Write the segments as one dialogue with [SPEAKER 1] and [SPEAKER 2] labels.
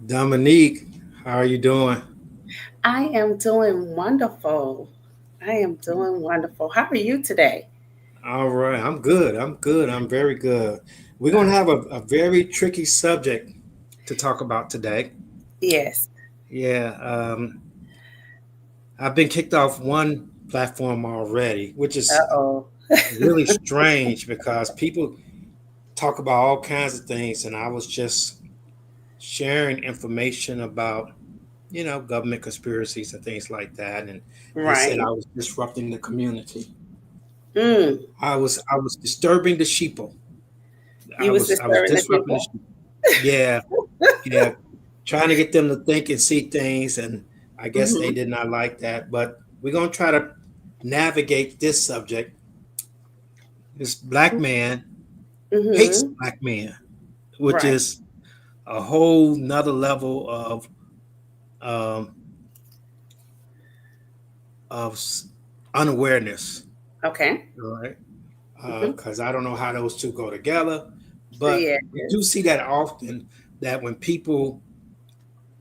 [SPEAKER 1] Dominique, how are you doing?
[SPEAKER 2] I am doing wonderful. I am doing wonderful. How are you today?
[SPEAKER 1] All right, I'm good. I'm good. I'm very good. We're going to
[SPEAKER 2] Uh,
[SPEAKER 1] have a very tricky subject to talk about today.
[SPEAKER 2] yes.
[SPEAKER 1] Yeah, I've been kicked off one platform already, which is
[SPEAKER 2] Uh-oh.
[SPEAKER 1] really strange because people talk about all kinds of things, and I was just sharing information about, government conspiracies and things like that, and they said
[SPEAKER 2] Right.
[SPEAKER 1] I was disrupting the community.
[SPEAKER 2] Mm.
[SPEAKER 1] I was disturbing the sheeple. I
[SPEAKER 2] You was
[SPEAKER 1] was I was
[SPEAKER 2] disturbing the
[SPEAKER 1] disrupting the
[SPEAKER 2] people.
[SPEAKER 1] sheep. Yeah, yeah, trying to get them to think and see things, and I guess they
[SPEAKER 2] Mm-hmm.
[SPEAKER 1] did not like that. But we're gonna try to navigate this subject. This black man hates
[SPEAKER 2] Mm-hmm.
[SPEAKER 1] black men, which
[SPEAKER 2] Right.
[SPEAKER 1] is a whole nother level um, of unawareness.
[SPEAKER 2] Okay.
[SPEAKER 1] All right,
[SPEAKER 2] Mm-hmm.
[SPEAKER 1] because I don't know how those two go together, but we do
[SPEAKER 2] Yes.
[SPEAKER 1] see that often that when people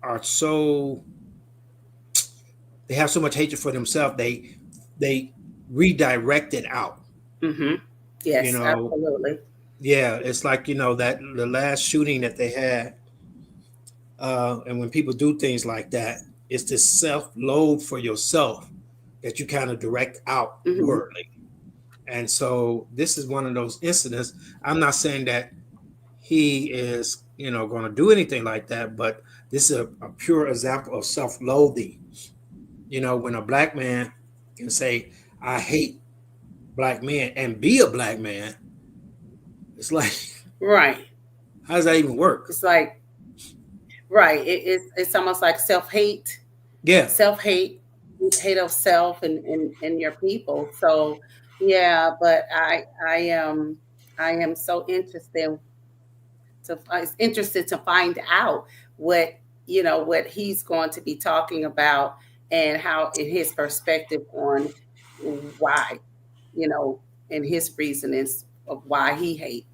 [SPEAKER 1] are so they have so much hatred for themselves, they redirect it out.
[SPEAKER 2] Mm-hmm.
[SPEAKER 1] You
[SPEAKER 2] Yes,
[SPEAKER 1] know,
[SPEAKER 2] absolutely.
[SPEAKER 1] yeah, it's like that the last shooting that they had, and when people do things like that, it's this self-load for yourself that you kind of direct
[SPEAKER 2] Mm-hmm.
[SPEAKER 1] outwardly. And so this is one of those incidents. I'm not saying that he is, going to do anything like that, but this is a pure example of self-loathing. When a black man can say, "I hate black men," and be a black man, it's like,
[SPEAKER 2] Right.
[SPEAKER 1] how does that even work?
[SPEAKER 2] It's like, right. It's almost like self-hate,
[SPEAKER 1] Yeah.
[SPEAKER 2] self-hate, hate of self and your people. So yeah, but I am so interested to find out what what he's going to be talking about and how in his perspective on why you know and his reasonings of why he hate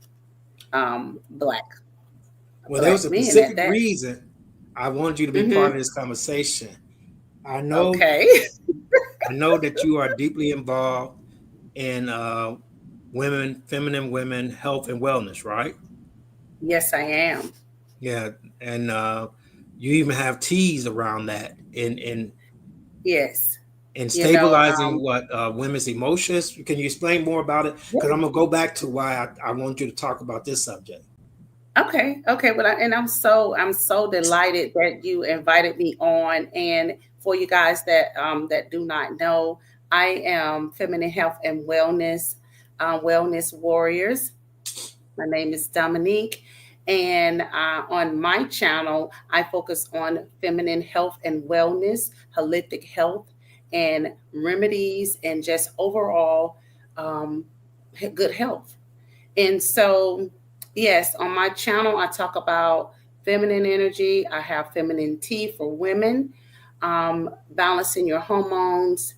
[SPEAKER 1] Well, there was
[SPEAKER 2] black
[SPEAKER 1] a
[SPEAKER 2] men at
[SPEAKER 1] specific
[SPEAKER 2] that.
[SPEAKER 1] reason I wanted you to be part
[SPEAKER 2] Hmm.
[SPEAKER 1] of this conversation. I know,
[SPEAKER 2] Okay.
[SPEAKER 1] I know that you are deeply involved in feminine women health and wellness, right?
[SPEAKER 2] Yes, I am.
[SPEAKER 1] Yeah, and you even have teas around that
[SPEAKER 2] Yes.
[SPEAKER 1] in
[SPEAKER 2] you know
[SPEAKER 1] stabilizing
[SPEAKER 2] um
[SPEAKER 1] what women's emotions. Can you explain more about it? Because I'm gonna go back to why I want you to talk about this subject.
[SPEAKER 2] Okay, okay. Well, I'm so delighted that you invited me on. And for you guys that do not know, I am Feminine Health and Wellness Warriors. My name is Dominique, and on my channel, I focus on feminine health and wellness, holistic health, and remedies, and just overall um, good health. And so, yes, on my channel, I talk about feminine energy. I have feminine tea for women, balancing your hormones,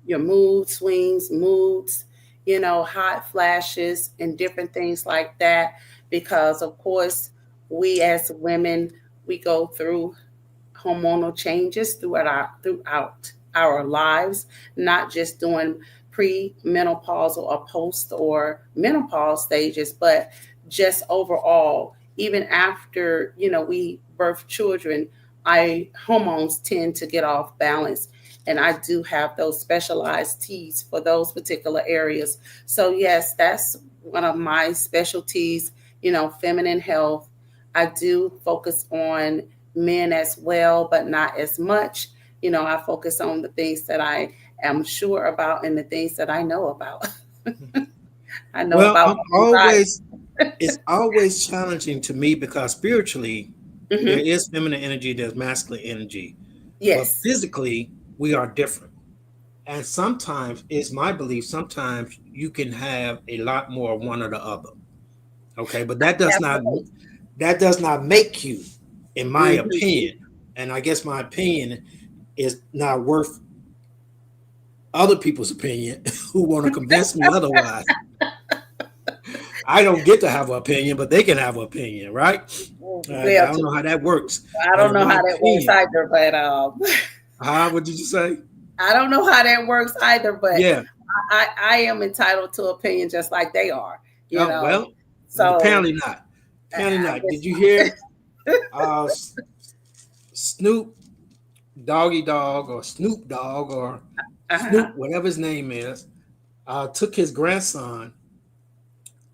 [SPEAKER 2] your mood swings, moods, hot flashes, and different things like that. Because, of course, we as women, we go through hormonal changes throughout our lives, not just during pre-menopausal or post or menopause stages, but just overall, even after we birth children, I hormones tend to get off balance. And I do have those specialized teas for those particular areas. So yes, that's one of my specialties, feminine health. I do focus on men as well, but not as much. I focus on the things that I am sure about and the things that I know about. I know
[SPEAKER 1] Well,
[SPEAKER 2] about
[SPEAKER 1] I'm
[SPEAKER 2] my body.
[SPEAKER 1] always it's always challenging to me because spiritually there
[SPEAKER 2] Hmm.
[SPEAKER 1] is feminine energy, there's masculine energy, but
[SPEAKER 2] Yes,
[SPEAKER 1] physically we are different. And sometimes it's my belief, sometimes you can have a lot more of one or the other. Okay, but
[SPEAKER 2] absolutely.
[SPEAKER 1] that does not make you, in my
[SPEAKER 2] Hmm.
[SPEAKER 1] opinion. And I guess my opinion is not worth other people's opinion who want to convince me otherwise. I don't get to have an opinion, but they can have an opinion, right? I
[SPEAKER 2] Well,
[SPEAKER 1] don't know how that works,
[SPEAKER 2] I
[SPEAKER 1] but
[SPEAKER 2] don't
[SPEAKER 1] in
[SPEAKER 2] know
[SPEAKER 1] my
[SPEAKER 2] how that works
[SPEAKER 1] opinion,
[SPEAKER 2] either, but
[SPEAKER 1] what did you say?
[SPEAKER 2] I don't know how that works either, but
[SPEAKER 1] Yeah.
[SPEAKER 2] I am entitled to opinion just like they are, you
[SPEAKER 1] Oh
[SPEAKER 2] know.
[SPEAKER 1] well,
[SPEAKER 2] So
[SPEAKER 1] apparently not. Apparently
[SPEAKER 2] I
[SPEAKER 1] not.
[SPEAKER 2] guess
[SPEAKER 1] Did you hear? Uh, Snoop Doggy Dog or Snoop Dogg or
[SPEAKER 2] uh-huh.
[SPEAKER 1] Snoop, whatever his name is, took his grandson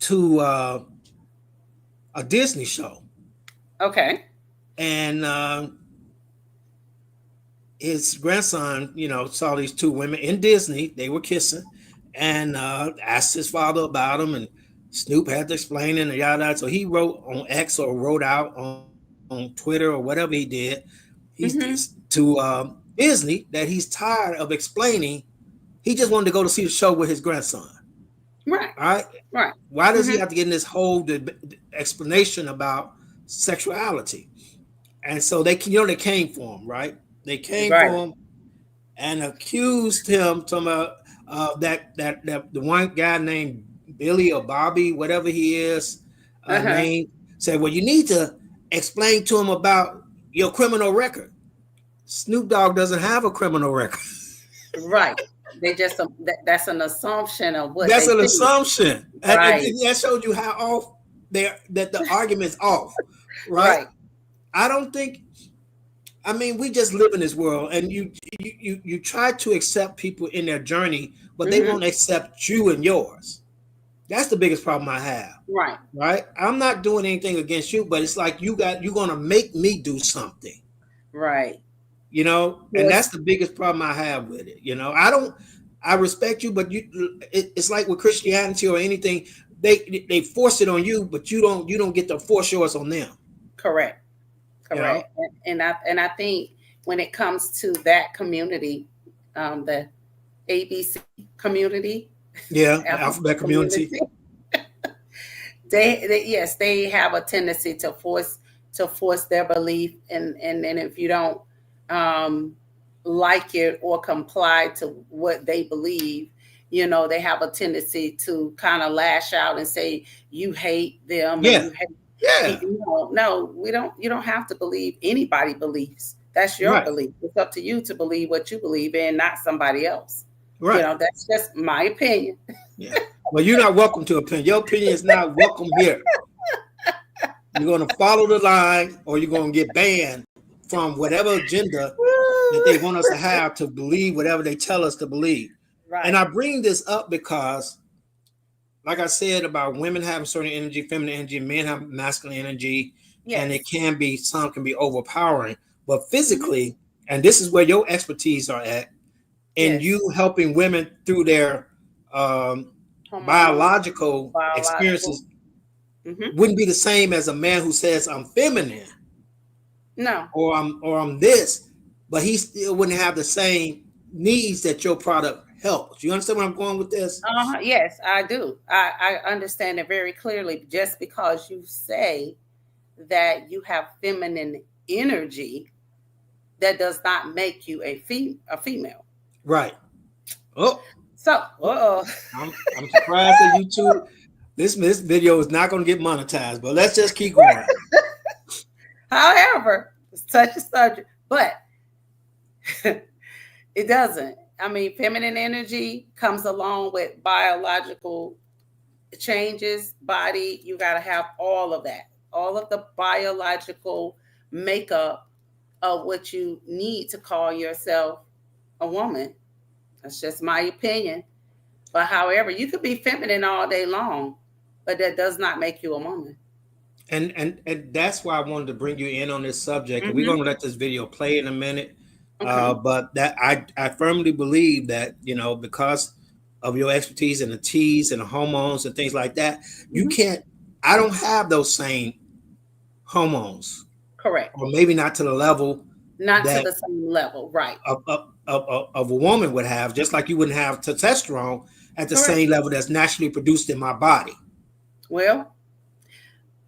[SPEAKER 1] to a Disney show,
[SPEAKER 2] Okay.
[SPEAKER 1] and his grandson, saw these two women in Disney. They were kissing, and asked his father about them. And Snoop had to explain it and yada. So he wrote on X or wrote out on Twitter or whatever he did.
[SPEAKER 2] Mm-hmm.
[SPEAKER 1] To Disney that he's tired of explaining. He just wanted to go to see the show with his grandson.
[SPEAKER 2] Right.
[SPEAKER 1] All right.
[SPEAKER 2] Right.
[SPEAKER 1] Why does he
[SPEAKER 2] Mm-hmm.
[SPEAKER 1] have to get in this whole explanation about sexuality? And so they came for him, right? They came
[SPEAKER 2] Right.
[SPEAKER 1] for him and accused him that the one guy named Billy or Bobby, whatever he is,
[SPEAKER 2] Uh-huh.
[SPEAKER 1] name, said, well, you need to explain to him about your criminal record. Snoop Dogg doesn't have a criminal record.
[SPEAKER 2] Right. They just that's an assumption of what
[SPEAKER 1] That's
[SPEAKER 2] they
[SPEAKER 1] an
[SPEAKER 2] think.
[SPEAKER 1] assumption, and
[SPEAKER 2] Right.
[SPEAKER 1] that showed you how off there that the argument's off, right?
[SPEAKER 2] Right.
[SPEAKER 1] I don't think. I mean, we just live in this world, and you try to accept people in their journey, but they
[SPEAKER 2] Mm-hmm.
[SPEAKER 1] won't accept you and yours. That's the biggest problem I have.
[SPEAKER 2] Right.
[SPEAKER 1] Right? I'm not doing anything against you, but it's like you're gonna make me do something,
[SPEAKER 2] Right.
[SPEAKER 1] and
[SPEAKER 2] Yes.
[SPEAKER 1] that's the biggest problem I have with it. I respect you, but it's like with Christianity or anything, they force it on you, but you don't get to force yours on them.
[SPEAKER 2] Correct.
[SPEAKER 1] You know?
[SPEAKER 2] Correct. And I think when it comes to that community, the ABC community,
[SPEAKER 1] Yeah, the
[SPEAKER 2] alphabet
[SPEAKER 1] alphabet community.
[SPEAKER 2] community, they yes, they have a tendency to force their belief, and if you don't um, like it or comply to what they believe, they have a tendency to kind of lash out and say you hate them and
[SPEAKER 1] Yeah,
[SPEAKER 2] you hate.
[SPEAKER 1] yeah,
[SPEAKER 2] No, we don't. You don't have to believe anybody beliefs. That's your
[SPEAKER 1] right,
[SPEAKER 2] belief. It's up to you to believe what you believe in, not somebody else.
[SPEAKER 1] right.
[SPEAKER 2] That's just my opinion.
[SPEAKER 1] Yeah. Well, you're not welcome to opinion. Your opinion is not welcome here. You're going to follow the line, or you're going to get banned from whatever agenda that they want us to have to believe whatever they tell us to believe. And
[SPEAKER 2] Right.
[SPEAKER 1] I bring this up because, like I said, about women having certain energy, feminine energy, men have masculine energy, and
[SPEAKER 2] Yes.
[SPEAKER 1] some can be overpowering. But
[SPEAKER 2] Mhm.
[SPEAKER 1] physically, and this is where your expertise are at, in
[SPEAKER 2] Yes.
[SPEAKER 1] you helping women through their um,
[SPEAKER 2] Hormonal,
[SPEAKER 1] biological
[SPEAKER 2] biological.
[SPEAKER 1] experiences
[SPEAKER 2] Hmm.
[SPEAKER 1] wouldn't be the same as a man who says I'm feminine
[SPEAKER 2] No.
[SPEAKER 1] or I'm this, but he still wouldn't have the same needs that your product helps. You understand where I'm going with this?
[SPEAKER 2] Yes, I do. I understand it very clearly. Just because you say that you have feminine energy, that does not make you a female.
[SPEAKER 1] Right. Oh,
[SPEAKER 2] So,
[SPEAKER 1] I'm surprised that YouTube this video is not going to get monetized, but let's just keep going.
[SPEAKER 2] however, it's such a subject, but it doesn't. I mean, feminine energy comes along with biological changes, body. You got to have all of that, all of the biological makeup of what you need to call yourself a woman. That's just my opinion. But however, you could be feminine all day long, but that does not make you a woman.
[SPEAKER 1] And that's why I wanted to bring you in on this subject. And we're
[SPEAKER 2] Hmm.
[SPEAKER 1] going to let this video play in a minute.
[SPEAKER 2] Okay.
[SPEAKER 1] But that I firmly believe that because of your expertise in the teas and the hormones and things like that, you
[SPEAKER 2] Hmm.
[SPEAKER 1] can't. I don't have those same hormones,
[SPEAKER 2] Correct.
[SPEAKER 1] or maybe not to the level
[SPEAKER 2] Not to
[SPEAKER 1] that
[SPEAKER 2] the same level. Right.
[SPEAKER 1] of a woman would have. Just like you wouldn't have testosterone at the
[SPEAKER 2] Correct.
[SPEAKER 1] same level that's naturally produced in my body.
[SPEAKER 2] Well,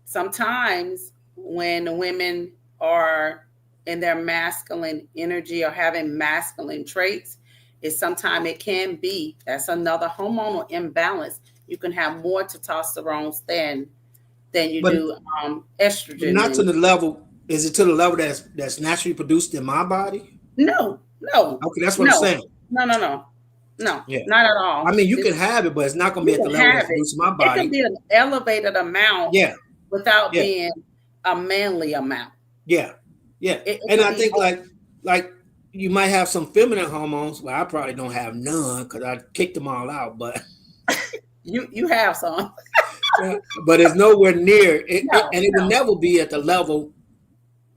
[SPEAKER 2] sometimes when women are in their masculine energy or having masculine traits, is sometimes it can be that's another hormonal imbalance You can have more testosterone than you
[SPEAKER 1] but
[SPEAKER 2] do
[SPEAKER 1] but
[SPEAKER 2] estrogen.
[SPEAKER 1] not to
[SPEAKER 2] And
[SPEAKER 1] the level. Is it to the level that's naturally produced in my body?
[SPEAKER 2] no, no,
[SPEAKER 1] Okay, that's what I'm
[SPEAKER 2] no,
[SPEAKER 1] saying.
[SPEAKER 2] no, no,
[SPEAKER 1] Yeah.
[SPEAKER 2] not at
[SPEAKER 1] I
[SPEAKER 2] all.
[SPEAKER 1] mean, you can have it, but it's not going to
[SPEAKER 2] You
[SPEAKER 1] be at the
[SPEAKER 2] can
[SPEAKER 1] level that's
[SPEAKER 2] have it.
[SPEAKER 1] produced in my
[SPEAKER 2] It can
[SPEAKER 1] body.
[SPEAKER 2] be an elevated amount
[SPEAKER 1] Yeah,
[SPEAKER 2] without
[SPEAKER 1] yeah,
[SPEAKER 2] being a manly amount.
[SPEAKER 1] yeah, yeah.
[SPEAKER 2] It
[SPEAKER 1] And
[SPEAKER 2] could
[SPEAKER 1] I
[SPEAKER 2] be
[SPEAKER 1] think like you might have some feminine hormones. Well, I probably don't have none because I kicked them all out. But
[SPEAKER 2] you have some.
[SPEAKER 1] but it's nowhere near it,
[SPEAKER 2] No,
[SPEAKER 1] and it would
[SPEAKER 2] no.
[SPEAKER 1] never be at the level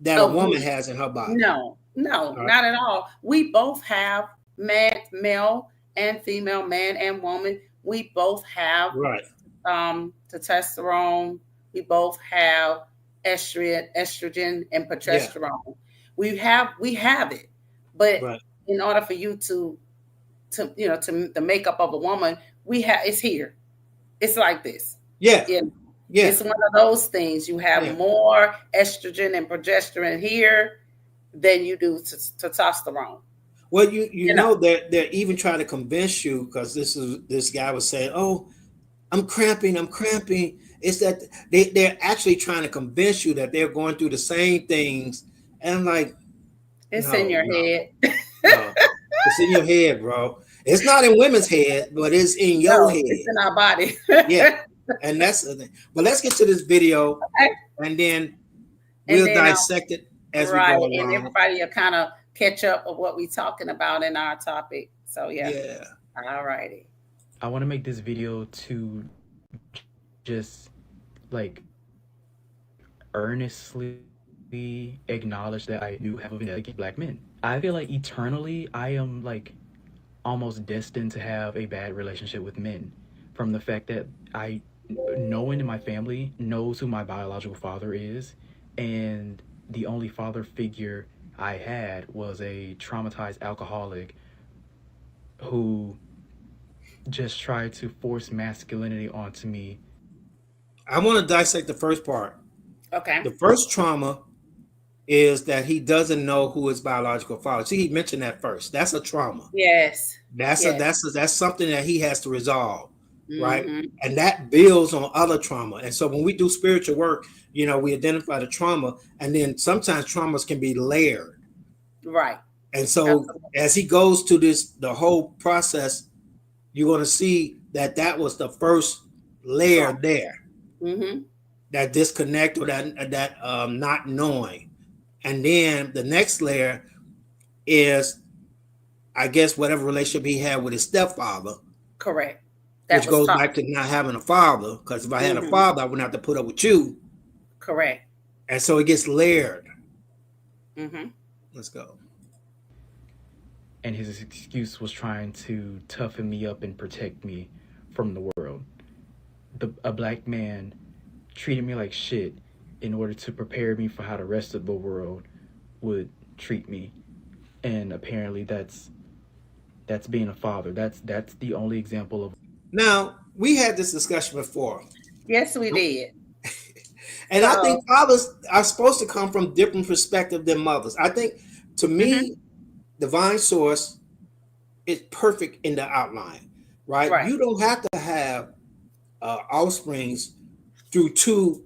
[SPEAKER 1] that a
[SPEAKER 2] Of
[SPEAKER 1] woman
[SPEAKER 2] me.
[SPEAKER 1] has in her body.
[SPEAKER 2] No, no,
[SPEAKER 1] All right,
[SPEAKER 2] not at all. We both have male and female, man and woman. We both have
[SPEAKER 1] right,
[SPEAKER 2] testosterone. We both have estrogen and
[SPEAKER 1] yeah,
[SPEAKER 2] progesterone. We have it, but
[SPEAKER 1] right,
[SPEAKER 2] in order for you to the makeup of a woman, we have it's here. It's like this.
[SPEAKER 1] yeah,
[SPEAKER 2] Yeah,
[SPEAKER 1] yeah,
[SPEAKER 2] it's one of those things. You have
[SPEAKER 1] yeah.
[SPEAKER 2] more estrogen and progesterone here than you do testosterone.
[SPEAKER 1] Well, you
[SPEAKER 2] You know,
[SPEAKER 1] know they're even trying to convince you because this guy was saying, "Oh, I'm cramping, I'm cramping." It's that they're actually trying to convince you that they're going through the same things, and I'm like,
[SPEAKER 2] it's in
[SPEAKER 1] no,
[SPEAKER 2] your
[SPEAKER 1] no,
[SPEAKER 2] head.
[SPEAKER 1] no. It's in your head, bro. It's not in women's head, but it's in your
[SPEAKER 2] No, it's
[SPEAKER 1] head.
[SPEAKER 2] in our body.
[SPEAKER 1] Yeah, and that's the thing. But let's get to this video, and then
[SPEAKER 2] And
[SPEAKER 1] we'll
[SPEAKER 2] then,
[SPEAKER 1] dissect it as we
[SPEAKER 2] right,
[SPEAKER 1] go
[SPEAKER 2] and
[SPEAKER 1] along.
[SPEAKER 2] everybody will kind of catch up of what we're talking about in our topic. So yeah,
[SPEAKER 1] Yeah.
[SPEAKER 2] all righty.
[SPEAKER 3] I want to make this video to just like earnestly acknowledge that I do have a vendetta against black men. I feel like eternally I am like almost destined to have a bad relationship with men from the fact that no one in my family knows who my biological father is, and the only father figure I had was a traumatized alcoholic who just tried to force masculinity onto me.
[SPEAKER 1] I want to dissect the first part.
[SPEAKER 2] Okay.
[SPEAKER 1] The first trauma is that he doesn't know who his biological father. See, he mentioned that first. That's a trauma.
[SPEAKER 2] Yes.
[SPEAKER 1] That's a
[SPEAKER 2] Yes.
[SPEAKER 1] that's something that he has to resolve, right?
[SPEAKER 2] Mm-hmm.
[SPEAKER 1] And that builds on other trauma. And so when we do spiritual work, we identify the trauma, and then sometimes traumas can be layered.
[SPEAKER 2] Right.
[SPEAKER 1] And so
[SPEAKER 2] Absolutely.
[SPEAKER 1] as he goes to the whole process, you're going to see that was the first layer
[SPEAKER 2] Trump.
[SPEAKER 1] there,
[SPEAKER 2] Mm-hmm.
[SPEAKER 1] that disconnect or that not knowing. And then the next layer is, I guess, whatever relationship he had with his stepfather,
[SPEAKER 2] Correct. That
[SPEAKER 1] which
[SPEAKER 2] was
[SPEAKER 1] goes
[SPEAKER 2] tough.
[SPEAKER 1] back to not having a father. Because if I had a
[SPEAKER 2] Mm-hmm.
[SPEAKER 1] father, I wouldn't have to put up with you.
[SPEAKER 2] Correct.
[SPEAKER 1] And so it gets layered.
[SPEAKER 2] Mm-hmm.
[SPEAKER 1] Let's go.
[SPEAKER 3] And his excuse was trying to toughen me up and protect me from the world. A black man treated me like shit in order to prepare me for how the rest of the world would treat me. And apparently that's being a father. That's the only example of.
[SPEAKER 1] Now, we had this discussion before.
[SPEAKER 2] Yes, we did.
[SPEAKER 1] And I
[SPEAKER 2] So.
[SPEAKER 1] think fathers are supposed to come from different perspective than mothers. I think, to
[SPEAKER 2] Mm-hmm.
[SPEAKER 1] me, divine source is perfect in the outline, right?
[SPEAKER 2] Right.
[SPEAKER 1] You don't have to have offsprings through two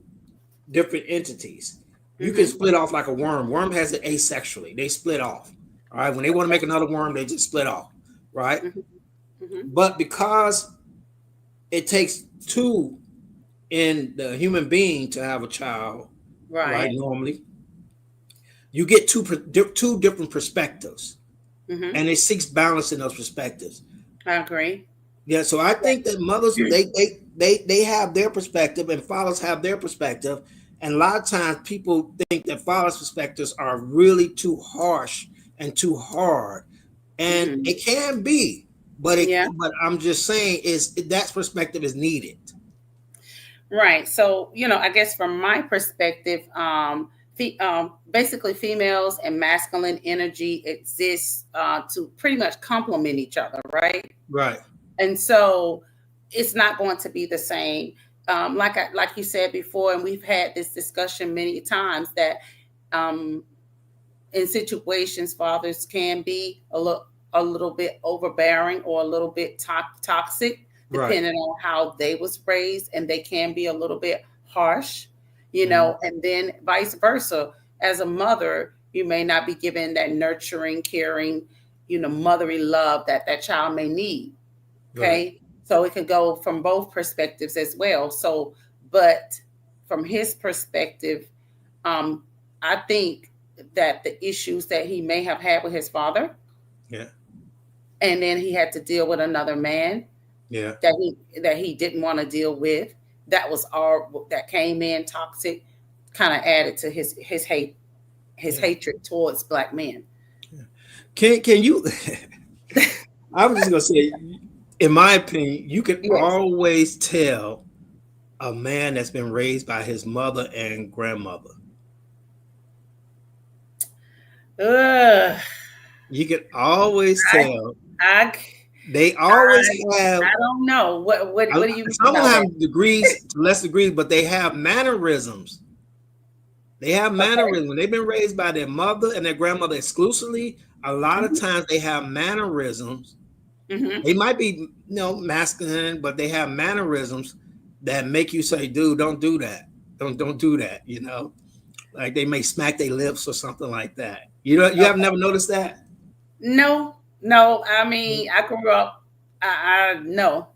[SPEAKER 1] different entities. You can
[SPEAKER 2] Mm-hmm.
[SPEAKER 1] split off like a worm. Worm has it asexually. They split off. All right. When they want to make another worm, they just split off. Right.
[SPEAKER 2] Mm-hmm. Mm-hmm.
[SPEAKER 1] But because it takes two in the human being to have a child, right?
[SPEAKER 2] Right.
[SPEAKER 1] Normally, you get two different perspectives,
[SPEAKER 2] Mm-hmm.
[SPEAKER 1] and it seeks balance in those perspectives.
[SPEAKER 2] I agree.
[SPEAKER 1] Yeah, so I think that mothers they have their perspective and fathers have their perspective, and a lot of times people think that fathers' perspectives are really too harsh and too hard, and
[SPEAKER 2] Mm-hmm.
[SPEAKER 1] it can be, but
[SPEAKER 2] Yeah.
[SPEAKER 1] I'm just saying is that perspective is needed.
[SPEAKER 2] Right. So, I guess from my perspective, basically females and masculine energy exists to pretty much complement each other, right?
[SPEAKER 1] Right.
[SPEAKER 2] And so it's not going to be the same. Like you said before, and we've had this discussion many times that um, in situations, fathers can be a little bit overbearing or a little bit toxic
[SPEAKER 1] Right.
[SPEAKER 2] depending on how they was raised, and they can be a little bit harsh,
[SPEAKER 1] Mhm.
[SPEAKER 2] and then vice versa. As a mother, you may not be given that nurturing, caring, motherly love that that child may need.
[SPEAKER 1] Right.
[SPEAKER 2] Okay. So it could go from both perspectives as well. So, but from his perspective, um, I think that the issues that he may have had with his father,
[SPEAKER 1] Yeah.
[SPEAKER 2] and then he had to deal with another man
[SPEAKER 1] Yeah.
[SPEAKER 2] that he didn't want to deal with, that was all that came in toxic, kind of added to his
[SPEAKER 1] Yeah.
[SPEAKER 2] hatred towards black men.
[SPEAKER 1] Yeah. Can you I was just gonna say, in my opinion, you can
[SPEAKER 2] Yes.
[SPEAKER 1] always tell a man that's been raised by his mother and grandmother.
[SPEAKER 2] Ugh.
[SPEAKER 1] You can always
[SPEAKER 2] I,
[SPEAKER 1] tell.
[SPEAKER 2] I,
[SPEAKER 1] They always
[SPEAKER 2] I
[SPEAKER 1] have.
[SPEAKER 2] don't know. What do you mean
[SPEAKER 1] Some of
[SPEAKER 2] by
[SPEAKER 1] them
[SPEAKER 2] that?
[SPEAKER 1] have degrees, less degrees, but they have mannerisms. They have
[SPEAKER 2] Okay.
[SPEAKER 1] mannerisms. They've been raised by their mother and their grandmother exclusively. A lot of
[SPEAKER 2] Hmm.
[SPEAKER 1] times they have mannerisms.
[SPEAKER 2] Hmm.
[SPEAKER 1] They might be, masculine, but they have mannerisms that make you say, "Dude, don't do that. Don't do that." Like they may smack their lips or something like that. You have
[SPEAKER 2] Okay.
[SPEAKER 1] never noticed that?
[SPEAKER 2] No, no. I mean, I grew up. I no.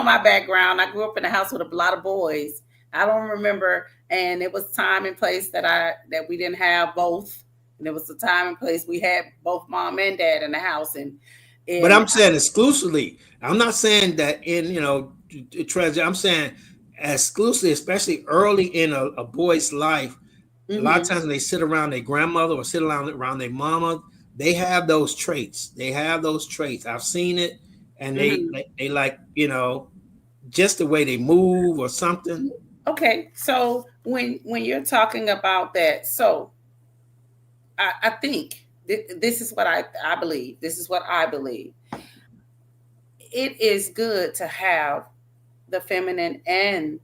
[SPEAKER 2] My background. I grew up in a house with a lot of boys. I don't remember, and it was time and place that we didn't have both, and there was a time and place we had both mom and dad in the house, and
[SPEAKER 1] But
[SPEAKER 2] and
[SPEAKER 1] I'm saying exclusively. I'm not saying that in treasure. I'm saying exclusively, especially early in a boy's life. A lot of
[SPEAKER 2] mm-hmm,
[SPEAKER 1] times when they sit around their grandmother or sit around their mama, they have those traits. They have those traits. I've seen it, and they
[SPEAKER 2] mm-hmm.
[SPEAKER 1] they like just the way they move or something.
[SPEAKER 2] Okay, so when you're talking about that, so I think this is what I believe. This is what I believe. It is good to have the feminine and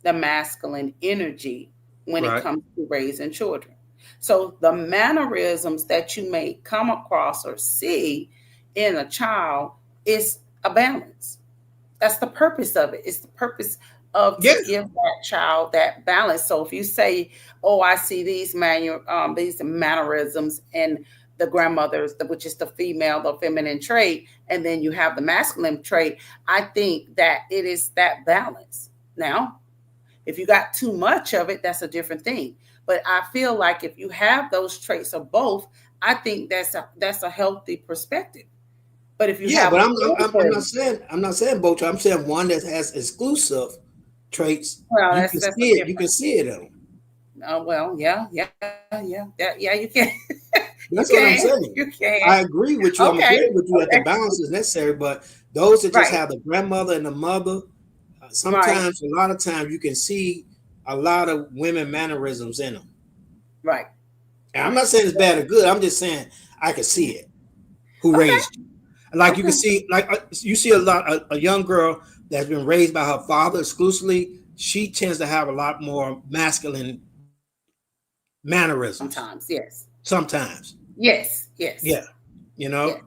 [SPEAKER 2] the masculine energy when it
[SPEAKER 1] Right.
[SPEAKER 2] comes to raising children. So the mannerisms that you may come across or see in a child is a balance. That's the purpose of it. It's the purpose of to
[SPEAKER 1] Yeah.
[SPEAKER 2] give that child that balance. So if you say, "Oh, I see these mannerisms in the grandmother's, which is the female, the feminine trait, and then you have the masculine trait," I think that it is that balance. Now, if you got too much of it, that's a different thing. But I feel like if you have those traits of both, I think that's a healthy perspective. But if you
[SPEAKER 1] Yeah,
[SPEAKER 2] have
[SPEAKER 1] but
[SPEAKER 2] a
[SPEAKER 1] I'm
[SPEAKER 2] over,
[SPEAKER 1] not saying both. I'm saying one that has exclusive traits.
[SPEAKER 2] well,
[SPEAKER 1] You
[SPEAKER 2] that's
[SPEAKER 1] can
[SPEAKER 2] that's a
[SPEAKER 1] see it. You can
[SPEAKER 2] different.
[SPEAKER 1] see it in them.
[SPEAKER 2] Well, yeah. You can, you
[SPEAKER 1] That's what
[SPEAKER 2] can,
[SPEAKER 1] I'm
[SPEAKER 2] you
[SPEAKER 1] saying.
[SPEAKER 2] can.
[SPEAKER 1] I agree with you. I'm
[SPEAKER 2] Okay,
[SPEAKER 1] agreeing with you that the
[SPEAKER 2] okay,
[SPEAKER 1] balance is necessary, but those that just
[SPEAKER 2] right,
[SPEAKER 1] have the grandmother and the mother,
[SPEAKER 2] right,
[SPEAKER 1] sometimes, a lot of times, you can see a lot of women mannerisms in them.
[SPEAKER 2] right.
[SPEAKER 1] And I'm not saying it's bad or good. I'm just saying I can see it. Who
[SPEAKER 2] Okay,
[SPEAKER 1] raised you? Like you can
[SPEAKER 2] okay.
[SPEAKER 1] see, like you see a young girl that's been raised by her father exclusively. She tends to have a lot more masculine mannerisms.
[SPEAKER 2] Sometimes, yes,
[SPEAKER 1] Sometimes,
[SPEAKER 2] yes, yes,
[SPEAKER 1] yeah, you know,
[SPEAKER 2] yes.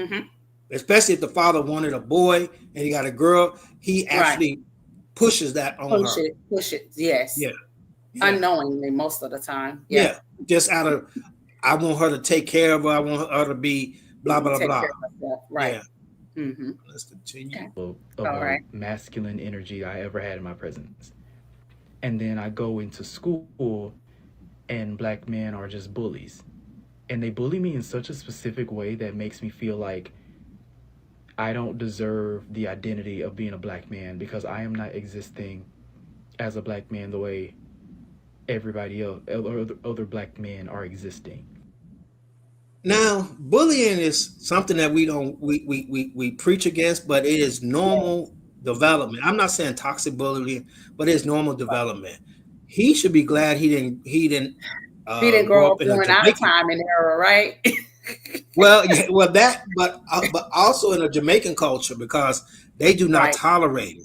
[SPEAKER 2] Mm-hmm.
[SPEAKER 1] especially if the father wanted a boy and he got a girl, he
[SPEAKER 2] Right.
[SPEAKER 1] actually pushes that on her.
[SPEAKER 2] Push it. Yes,
[SPEAKER 1] Yeah, yeah,
[SPEAKER 2] unknowingly most of the time. Yeah.
[SPEAKER 1] yeah. Just out of, I want her to take care of her. I want her to be blah blah
[SPEAKER 2] Take
[SPEAKER 1] blah.
[SPEAKER 2] care of myself. Right.
[SPEAKER 1] Yeah.
[SPEAKER 2] Mm-hmm.
[SPEAKER 1] Let's continue.
[SPEAKER 2] Okay.
[SPEAKER 3] Of
[SPEAKER 2] All
[SPEAKER 3] a
[SPEAKER 2] right.
[SPEAKER 3] masculine energy I ever had in my presence. And then I go into school and black men are just bullies. And they bully me in such a specific way that makes me feel like I don't deserve the identity of being a black man because I am not existing as a black man the way everybody else, other black men are existing.
[SPEAKER 1] Now, bullying is something that we don't we preach against, but it is
[SPEAKER 2] Yes.
[SPEAKER 1] normal development. I'm not saying toxic bullying, but it's normal
[SPEAKER 2] Right.
[SPEAKER 1] development. He should be glad he didn't
[SPEAKER 2] He didn't
[SPEAKER 1] grow
[SPEAKER 2] grow
[SPEAKER 1] up
[SPEAKER 2] up
[SPEAKER 1] in a
[SPEAKER 2] during our
[SPEAKER 1] Jamaican.
[SPEAKER 2] time and era, right?
[SPEAKER 1] Well, yeah, well that, but also in a Jamaican culture because they do not
[SPEAKER 2] Right.
[SPEAKER 1] tolerate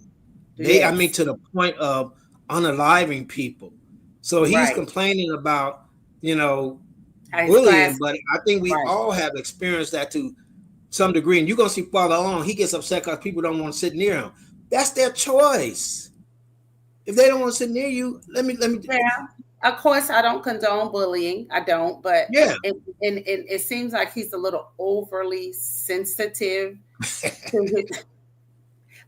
[SPEAKER 1] it. I mean,
[SPEAKER 2] Yes.
[SPEAKER 1] to the point of unaliving people. So he's
[SPEAKER 2] Right.
[SPEAKER 1] complaining about you know
[SPEAKER 2] How his
[SPEAKER 1] bullying,
[SPEAKER 2] class.
[SPEAKER 1] but I think we
[SPEAKER 2] Right.
[SPEAKER 1] all have experienced that too. some degree, and you're gonna see farther on, he gets upset because people don't want to sit near him. That's their choice. If they don't want to sit near you, let me.
[SPEAKER 2] Yeah. Of course, I don't condone bullying. I don't, but
[SPEAKER 1] Yeah,
[SPEAKER 2] it seems like he's a little overly sensitive to his.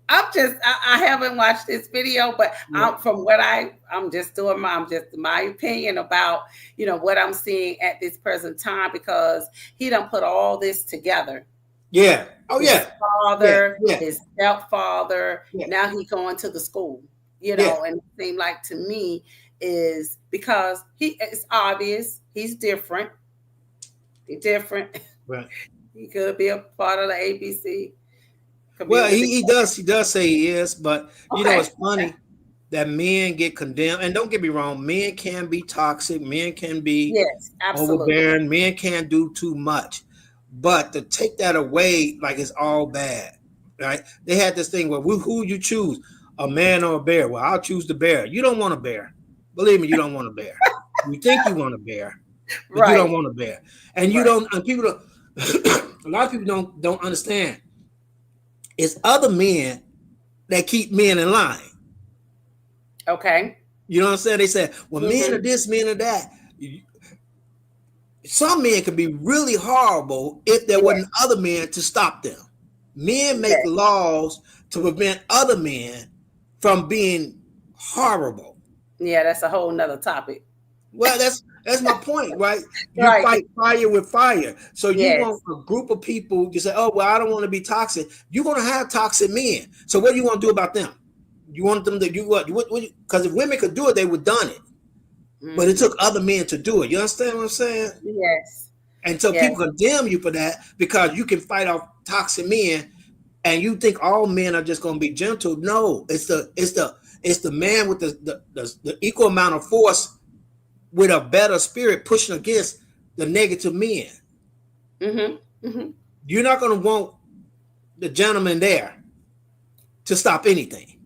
[SPEAKER 2] I haven't watched this video, but
[SPEAKER 1] yeah,
[SPEAKER 2] from I'm just doing I'm just my opinion about, what I'm seeing at this present time, because he done put all this together.
[SPEAKER 1] yeah. Oh
[SPEAKER 2] His
[SPEAKER 1] yeah, yeah,
[SPEAKER 2] father,
[SPEAKER 1] yeah,
[SPEAKER 2] his stepfather,
[SPEAKER 1] yeah,
[SPEAKER 2] now he going to the school,
[SPEAKER 1] yeah.
[SPEAKER 2] and it seemed like to me is because it's obvious he's different. He's different.
[SPEAKER 1] Right.
[SPEAKER 2] He could be a part of the ABC
[SPEAKER 1] Well,
[SPEAKER 2] community.
[SPEAKER 1] he does say he is, but it's
[SPEAKER 2] Okay. Okay.
[SPEAKER 1] funny that men get condemned. And don't get me wrong, men can be toxic, men can be
[SPEAKER 2] Yes, absolutely.
[SPEAKER 1] overbearing, men can do too much. But to take that away like it's all bad, right? They had this thing where who you choose, a man or a bear? Well, I'll choose the bear. You don't want a bear. Believe me, you don't want a bear. You think you want a bear, but you don't
[SPEAKER 2] Right.
[SPEAKER 1] want a bear. And you
[SPEAKER 2] Right.
[SPEAKER 1] don't, and people don't, a lot of people don't understand. It's other men that keep men in line.
[SPEAKER 2] Okay.
[SPEAKER 1] You know what I'm saying? They say, well, men are
[SPEAKER 2] Hmm.
[SPEAKER 1] this, men are that. Some men can be really horrible if there
[SPEAKER 2] Yes.
[SPEAKER 1] wasn't other men to stop them. Men make
[SPEAKER 2] Yes.
[SPEAKER 1] laws to prevent other men from being horrible.
[SPEAKER 2] Yeah, that's a whole nother topic.
[SPEAKER 1] Well, that's my point, right? You
[SPEAKER 2] Right.
[SPEAKER 1] fight fire with fire. So you want
[SPEAKER 2] Yes.
[SPEAKER 1] a group of people, you say, oh, well, I don't want to be toxic. You're going to have toxic men. So what do you want to do about them? You want them to do what? Because if women could do it, they would done it. But it
[SPEAKER 2] Hmm.
[SPEAKER 1] took other men to do it. You understand what I'm saying?
[SPEAKER 2] Yes.
[SPEAKER 1] And so
[SPEAKER 2] Yes.
[SPEAKER 1] people condemn you for that because you can fight off toxic men, and you think all men are just going to be gentle. No, it's the man with the equal amount of force with a better spirit pushing against the negative men.
[SPEAKER 2] Hmm. Hmm.
[SPEAKER 1] You're not going to want the gentleman there to stop anything.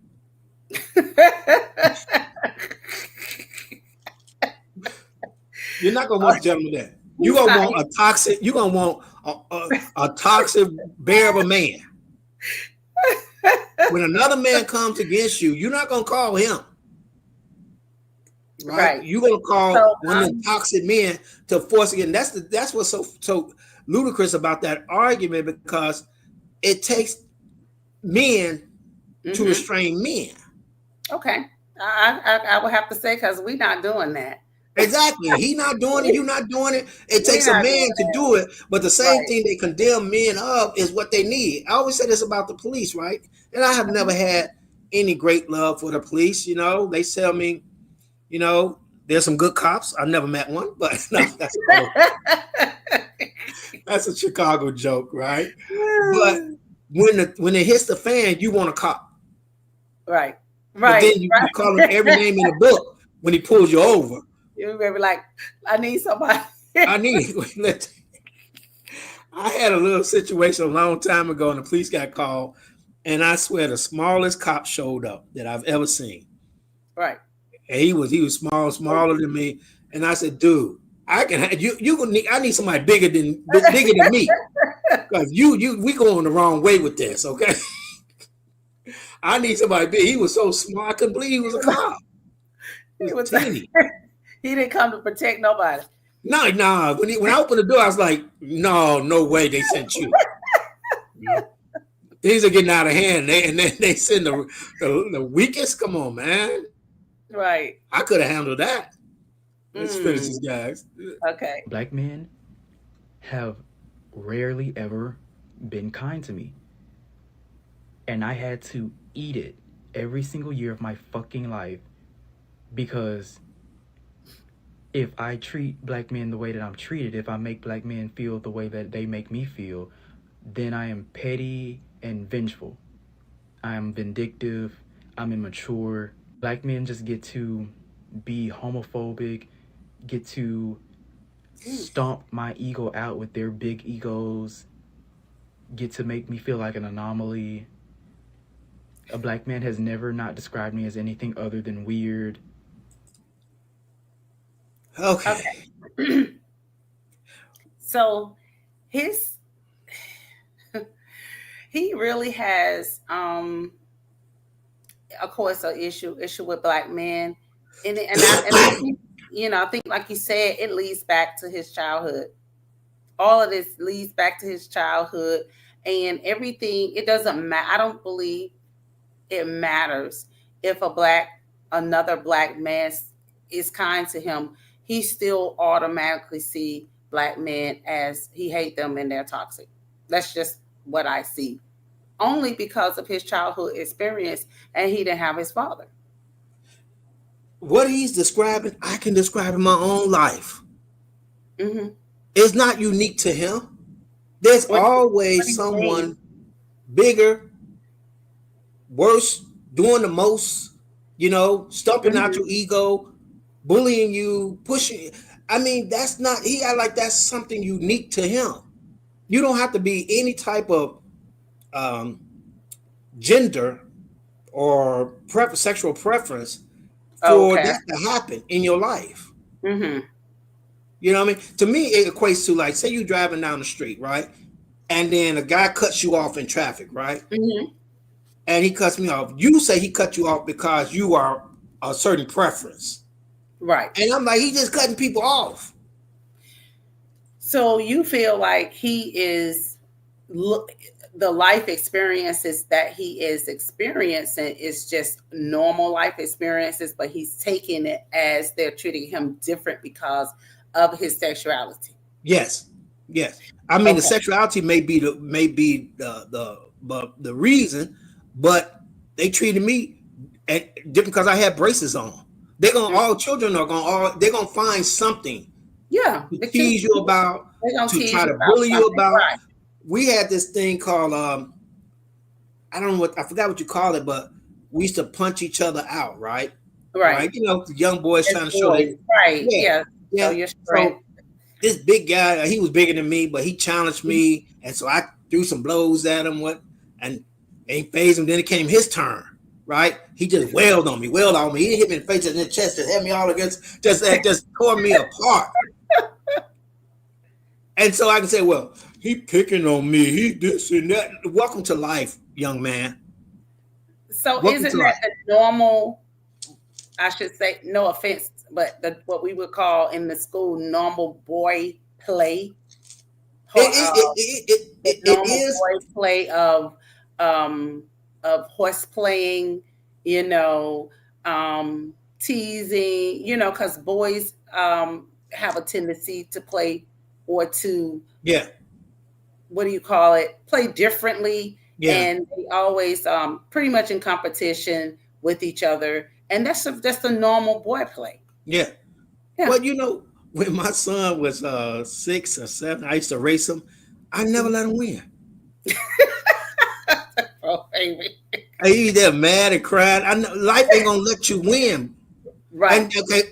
[SPEAKER 1] You're not going to want the gentleman there. You're
[SPEAKER 2] He's
[SPEAKER 1] going to
[SPEAKER 2] not.
[SPEAKER 1] want a toxic. You're going to want a toxic bear of a man. When another man comes against you, you're not going to call him, right?
[SPEAKER 2] Right.
[SPEAKER 1] You're going to call
[SPEAKER 2] So
[SPEAKER 1] one of the toxic men to force again. That's what's so ludicrous about that argument, because it takes men to
[SPEAKER 2] hmm.
[SPEAKER 1] restrain men.
[SPEAKER 2] Okay. I would have to say, because we're not doing that.
[SPEAKER 1] Exactly. He not doing it. You not doing it. It
[SPEAKER 2] We're
[SPEAKER 1] takes a
[SPEAKER 2] not doing
[SPEAKER 1] man to
[SPEAKER 2] that.
[SPEAKER 1] do it. But the same
[SPEAKER 2] Right.
[SPEAKER 1] thing they condemn men of is what they need. I always say this about the police, right? And I have never had any great love for the police. They tell me, there's some good cops. I've never met one, but no, that's a Chicago joke, right? But when it hits the fan, you want a cop.
[SPEAKER 2] Right.
[SPEAKER 1] But then
[SPEAKER 2] Right.
[SPEAKER 1] you call him every name in the book when he pulls you over.
[SPEAKER 2] You be like, I need somebody.
[SPEAKER 1] I need. I had a little situation a long time ago, and the police got called, and I swear the smallest cop showed up that I've ever seen.
[SPEAKER 2] Right.
[SPEAKER 1] And he was smaller than me, and I said, "Dude, I can you gonna need I need somebody bigger than me, because we going the wrong way with this, okay? I need somebody big." He was so small, I couldn't believe he was a cop. He
[SPEAKER 2] He
[SPEAKER 1] was
[SPEAKER 2] was.
[SPEAKER 1] teeny.
[SPEAKER 2] He didn't come to protect nobody.
[SPEAKER 1] No, no. When I opened the door, I was like, no way they sent you. Things are getting out of hand. And then they send the weakest. Come on, man.
[SPEAKER 2] Right.
[SPEAKER 1] I could have handled that. Let's finish
[SPEAKER 2] Mm.
[SPEAKER 1] this, guys.
[SPEAKER 2] Okay.
[SPEAKER 3] Black men have rarely ever been kind to me. And I had to eat it every single year of my fucking life, because if I treat black men the way that I'm treated, if I make black men feel the way that they make me feel, then I am petty and vengeful. I am vindictive. I'm immature. Black men just get to be homophobic, get to stomp my ego out with their big egos, get to make me feel like an anomaly. A black man has never not described me as anything other than weird.
[SPEAKER 1] Okay.
[SPEAKER 2] Okay. So his he really has, of course, an issue with black men, and I think, I think, like you said, it leads back to his childhood. All of this leads back to his childhood, and everything. It doesn't matter. I don't believe it matters if another black man is kind to him. He still automatically see black men as he hate them and they're toxic. That's just what I see, only because of his childhood experience, and he didn't have his father.
[SPEAKER 1] What he's describing, I can describe in my own life.
[SPEAKER 2] Mm-hmm.
[SPEAKER 1] It's not unique to him. There's
[SPEAKER 2] What
[SPEAKER 1] always
[SPEAKER 2] do you mean?
[SPEAKER 1] someone bigger, worse, doing the most, stumping out
[SPEAKER 2] Mm-hmm.
[SPEAKER 1] your ego, bullying you, pushing. I mean, that's not, he act like that's something unique to him. You don't have to be any type of um, gender or sexual preference for
[SPEAKER 2] Okay.
[SPEAKER 1] that to happen in your life.
[SPEAKER 2] Mm-hmm.
[SPEAKER 1] You know what I mean? To me, it equates to, like, say you driving down the street, right? And then a guy cuts you off in traffic, right?
[SPEAKER 2] Mm-hmm.
[SPEAKER 1] And he cuts me off. You say he cut you off because you are a certain preference.
[SPEAKER 2] Right.
[SPEAKER 1] And I'm like, he just cutting people off.
[SPEAKER 2] So you feel like he is the life experiences that he is experiencing is just normal life experiences, but he's taking it as they're treating him different because of his sexuality.
[SPEAKER 1] Yes. Yes. I mean, the
[SPEAKER 2] Okay.
[SPEAKER 1] sexuality may be the reason, but they treated me different because I had braces on. All children are they're gonna find something
[SPEAKER 2] Yeah,
[SPEAKER 1] to
[SPEAKER 2] the cute.
[SPEAKER 1] tease you about,
[SPEAKER 2] They're gonna
[SPEAKER 1] to
[SPEAKER 2] tease
[SPEAKER 1] try
[SPEAKER 2] you
[SPEAKER 1] to
[SPEAKER 2] about
[SPEAKER 1] bully you
[SPEAKER 2] something,
[SPEAKER 1] about.
[SPEAKER 2] right?
[SPEAKER 1] We had this thing called I don't know I forgot what you call it, but we used to punch each other out, right?
[SPEAKER 2] Right.
[SPEAKER 1] Right. The young boys
[SPEAKER 2] As
[SPEAKER 1] trying to show
[SPEAKER 2] boys, right?
[SPEAKER 1] yeah,
[SPEAKER 2] Yeah. So
[SPEAKER 1] yeah.
[SPEAKER 2] your strength.
[SPEAKER 1] So this big guy, he was bigger than me, but he challenged me, and so I threw some blows at him. And he phased him. Then it came his turn, right? He just wailed on me. He didn't hit me in the face and in the chest, just had me all against, just tore me apart. And so I can say, well, he picking on me. He this and that. Welcome to life, young man.
[SPEAKER 2] So
[SPEAKER 1] Welcome
[SPEAKER 2] isn't
[SPEAKER 1] to
[SPEAKER 2] that
[SPEAKER 1] life.
[SPEAKER 2] the normal? I should say, no offense, but what we would call in the school normal boy play, the
[SPEAKER 1] It
[SPEAKER 2] normal
[SPEAKER 1] is.
[SPEAKER 2] boy play um, of horse playing, you know, teasing, because boys have a tendency to play or to,
[SPEAKER 1] Yeah.
[SPEAKER 2] what do you call it, play differently,
[SPEAKER 1] Yeah.
[SPEAKER 2] and they always pretty much in competition with each other, and that's a normal boy play.
[SPEAKER 1] Yeah.
[SPEAKER 2] Yeah.
[SPEAKER 1] Well, when my son was 6 or 7, I used to race him. I never let him win.
[SPEAKER 2] Oh, baby.
[SPEAKER 1] He there mad and crying. I know life ain't gonna let you win.
[SPEAKER 2] Right.
[SPEAKER 1] And okay,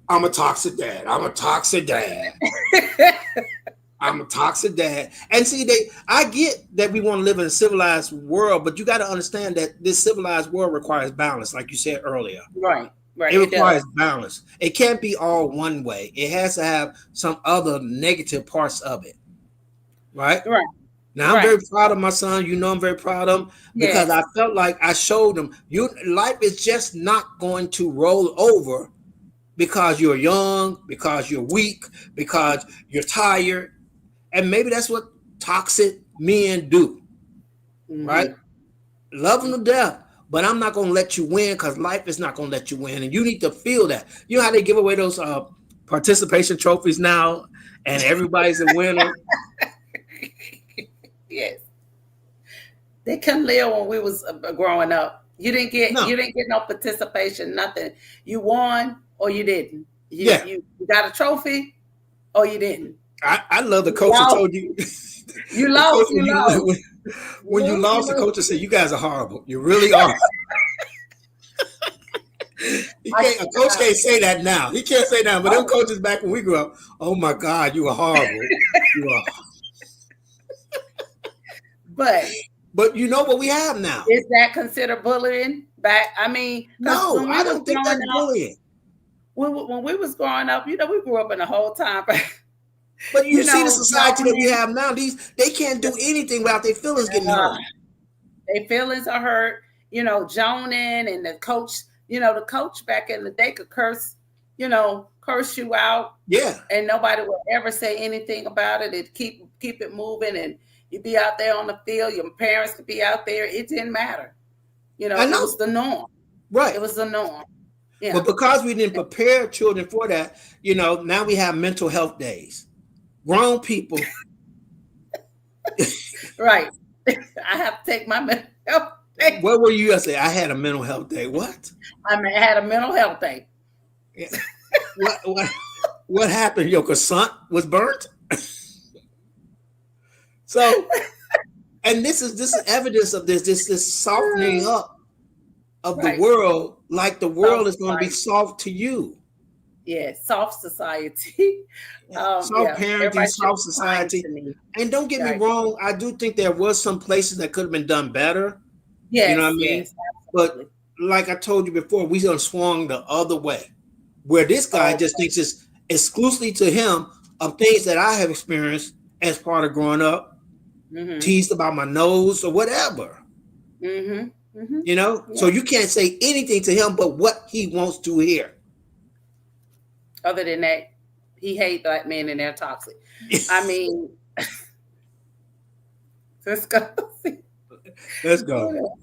[SPEAKER 1] I'm a toxic dad. I'm a toxic dad. I'm a toxic dad. And see, I get that we want to live in a civilized world, but you got to understand that this civilized world requires balance, like you said earlier.
[SPEAKER 2] Right.
[SPEAKER 1] It
[SPEAKER 2] It does.
[SPEAKER 1] requires balance. It can't be all one way. It has to have some other negative parts of it. Right?
[SPEAKER 2] Right.
[SPEAKER 1] Now I'm
[SPEAKER 2] Right.
[SPEAKER 1] very proud of my son. I'm very proud of him because
[SPEAKER 2] Yes.
[SPEAKER 1] I felt like I showed him life is just not going to roll over because you're young, because you're weak, because you're tired. And maybe that's what toxic men do, right?
[SPEAKER 2] Hmm.
[SPEAKER 1] Love them to death, but I'm not going to let you win because life is not going to let you win. And you need to feel that. You know how they give away those participation trophies now and everybody's a winner?
[SPEAKER 2] Yes. They couldn't live when we was growing up.
[SPEAKER 1] No.
[SPEAKER 2] You didn't get no participation, nothing. You won or you didn't.
[SPEAKER 1] Yeah.
[SPEAKER 2] You got a trophy or you didn't.
[SPEAKER 1] I love the
[SPEAKER 2] You
[SPEAKER 1] coach that
[SPEAKER 2] lost.
[SPEAKER 1] told you.
[SPEAKER 2] You
[SPEAKER 1] The coach,
[SPEAKER 2] lost. You lost.
[SPEAKER 1] when you
[SPEAKER 2] Lose,
[SPEAKER 1] lost,
[SPEAKER 2] you
[SPEAKER 1] the
[SPEAKER 2] lose.
[SPEAKER 1] coach said, "You guys are horrible. You really are." A coach can't say that now. He can't say that. But them coaches back when we grew up, oh my God, you were horrible. You are. But you know what we have now?
[SPEAKER 2] Is that considered bullying? Back, I mean, because
[SPEAKER 1] No,
[SPEAKER 2] when we
[SPEAKER 1] I
[SPEAKER 2] was
[SPEAKER 1] don't think
[SPEAKER 2] growing
[SPEAKER 1] that's
[SPEAKER 2] up,
[SPEAKER 1] bullying.
[SPEAKER 2] when we was growing up, we grew up in the whole time.
[SPEAKER 1] But you see the society that we
[SPEAKER 2] grown
[SPEAKER 1] have now, they can't do anything without their feelings getting
[SPEAKER 2] men,
[SPEAKER 1] hurt.
[SPEAKER 2] Their feelings are hurt. Jonan and the coach back in the day could curse you out,
[SPEAKER 1] Yeah.
[SPEAKER 2] and nobody would ever say anything about it. It keep it moving, and you'd be out there on the field. Your parents could be out there. It didn't matter.
[SPEAKER 1] I
[SPEAKER 2] It was
[SPEAKER 1] know.
[SPEAKER 2] the norm.
[SPEAKER 1] Right.
[SPEAKER 2] It was the norm. Yeah.
[SPEAKER 1] But because we didn't prepare children for that, now we have mental health days. Grown people.
[SPEAKER 2] Right. I have to take my mental health day.
[SPEAKER 1] What were you going to say? I had a mental health day. What?
[SPEAKER 2] I had a mental health day.
[SPEAKER 1] Yeah. What happened? Your croissant was burnt? So, and this is evidence of this softening up of the world, like the world is going to be soft to you.
[SPEAKER 2] Yeah, soft society.
[SPEAKER 1] Soft parenting, soft society. And don't get me wrong, I do think there was some places that could have been done better.
[SPEAKER 2] Yes,
[SPEAKER 1] you know what I mean?
[SPEAKER 2] Yes,
[SPEAKER 1] but like I told you before, we done swung the other way, where this guy just thinks it's exclusively to him of things that I have experienced as part of growing up, teased about my nose or whatever. So you can't say anything to him but what he wants to hear.
[SPEAKER 2] Other than that, he hates black men and they're toxic. I mean, let's go.
[SPEAKER 1] Let's go.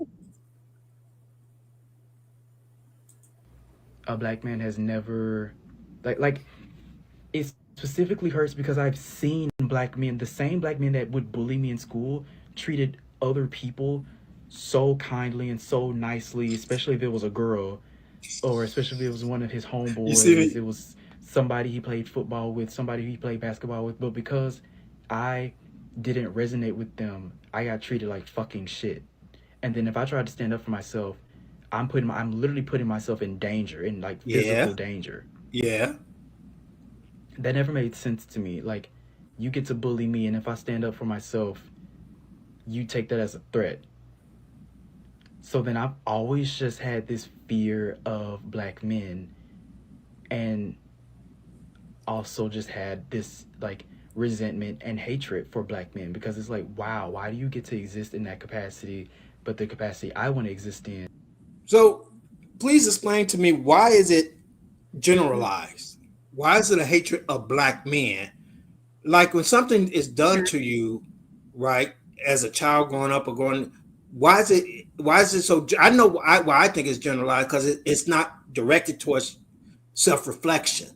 [SPEAKER 3] A black man has never, like it specifically hurts because I've seen black men, the same black men that would bully me in school, treated other people so kindly and so nicely, especially if it was a girl, or especially if it was one of his homeboys. It was somebody he played football with, somebody he played basketball with, but because I didn't resonate with them, I got treated like fucking shit. And then if I tried to stand up for myself, I'm literally putting myself in danger, in like physical danger.
[SPEAKER 1] Yeah.
[SPEAKER 3] That never made sense to me. Like, you get to bully me, and if I stand up for myself, you take that as a threat. So then I've always just had this fear of black men, and also just had this like resentment and hatred for black men, because it's like, wow, why do you get to exist in that capacity, but the capacity I want to exist in?
[SPEAKER 1] So please explain to me, why is it generalized? Why is it a hatred of black men? Like when something is done to you, right, as a child growing up or why is it so? I know why I think it's generalized, because it's not directed towards self-reflection.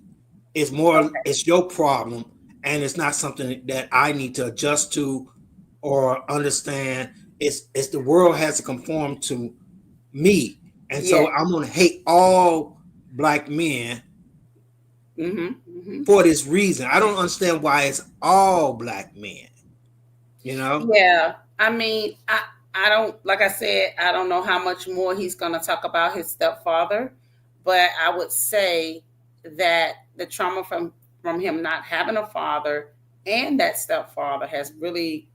[SPEAKER 1] It's more, it's your problem, and it's not something that I need to adjust to or understand. It's the world has to conform to me, and so I'm gonna hate all black men for this reason. I don't understand why it's all black men.
[SPEAKER 2] Yeah, I mean, I don't, like I said, I don't know how much more he's gonna talk about his stepfather, but I would say that the trauma from him not having a father and that stepfather has really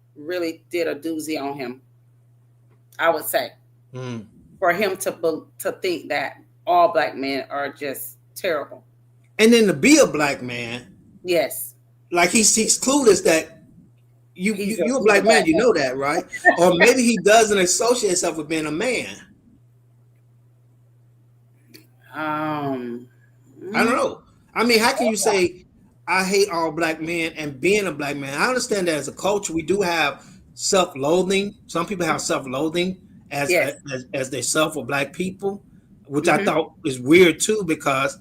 [SPEAKER 2] did a doozy on him. I would say. For him to think that all black men are just terrible.
[SPEAKER 1] And then to be a black man,
[SPEAKER 2] yes,
[SPEAKER 1] like he's clueless that you're a black man, you know that, right? Or maybe he doesn't associate himself with being a man. I don't know. I mean, how can you say I hate all black men and being a black man? I understand that as a culture, we do have self-loathing. Some people have self-loathing as they self for black people, which I thought is weird too, because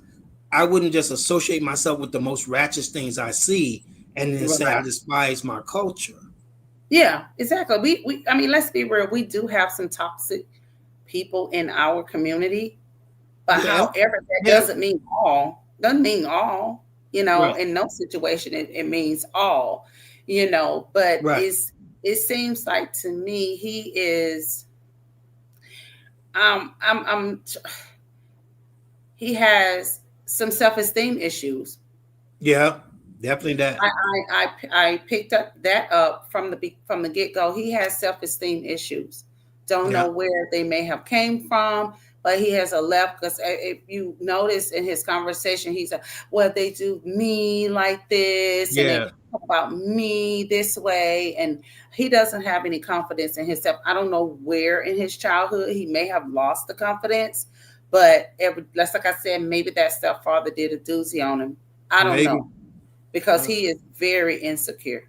[SPEAKER 1] I wouldn't just associate myself with the most ratchet things I see and then say I despise my culture.
[SPEAKER 2] Yeah, exactly. We I mean, let's be real. We do have some toxic people in our community, but however, that doesn't mean all. Doesn't mean all. In no situation it means all. But it seems like to me he is. He has some self-esteem issues.
[SPEAKER 1] Yeah, definitely that.
[SPEAKER 2] I picked that up from the get-go. He has self-esteem issues. Don't know where they may have came from, but he has a left because if you notice in his conversation, he's like, well, they do me like this and they
[SPEAKER 1] Yeah,
[SPEAKER 2] talk about me this way. And he doesn't have any confidence in himself. I don't know where in his childhood he may have lost the confidence, but that's like I said, maybe that stepfather did a doozy on him. I don't know
[SPEAKER 1] maybe.
[SPEAKER 2] because
[SPEAKER 1] Uh,
[SPEAKER 2] he is very insecure,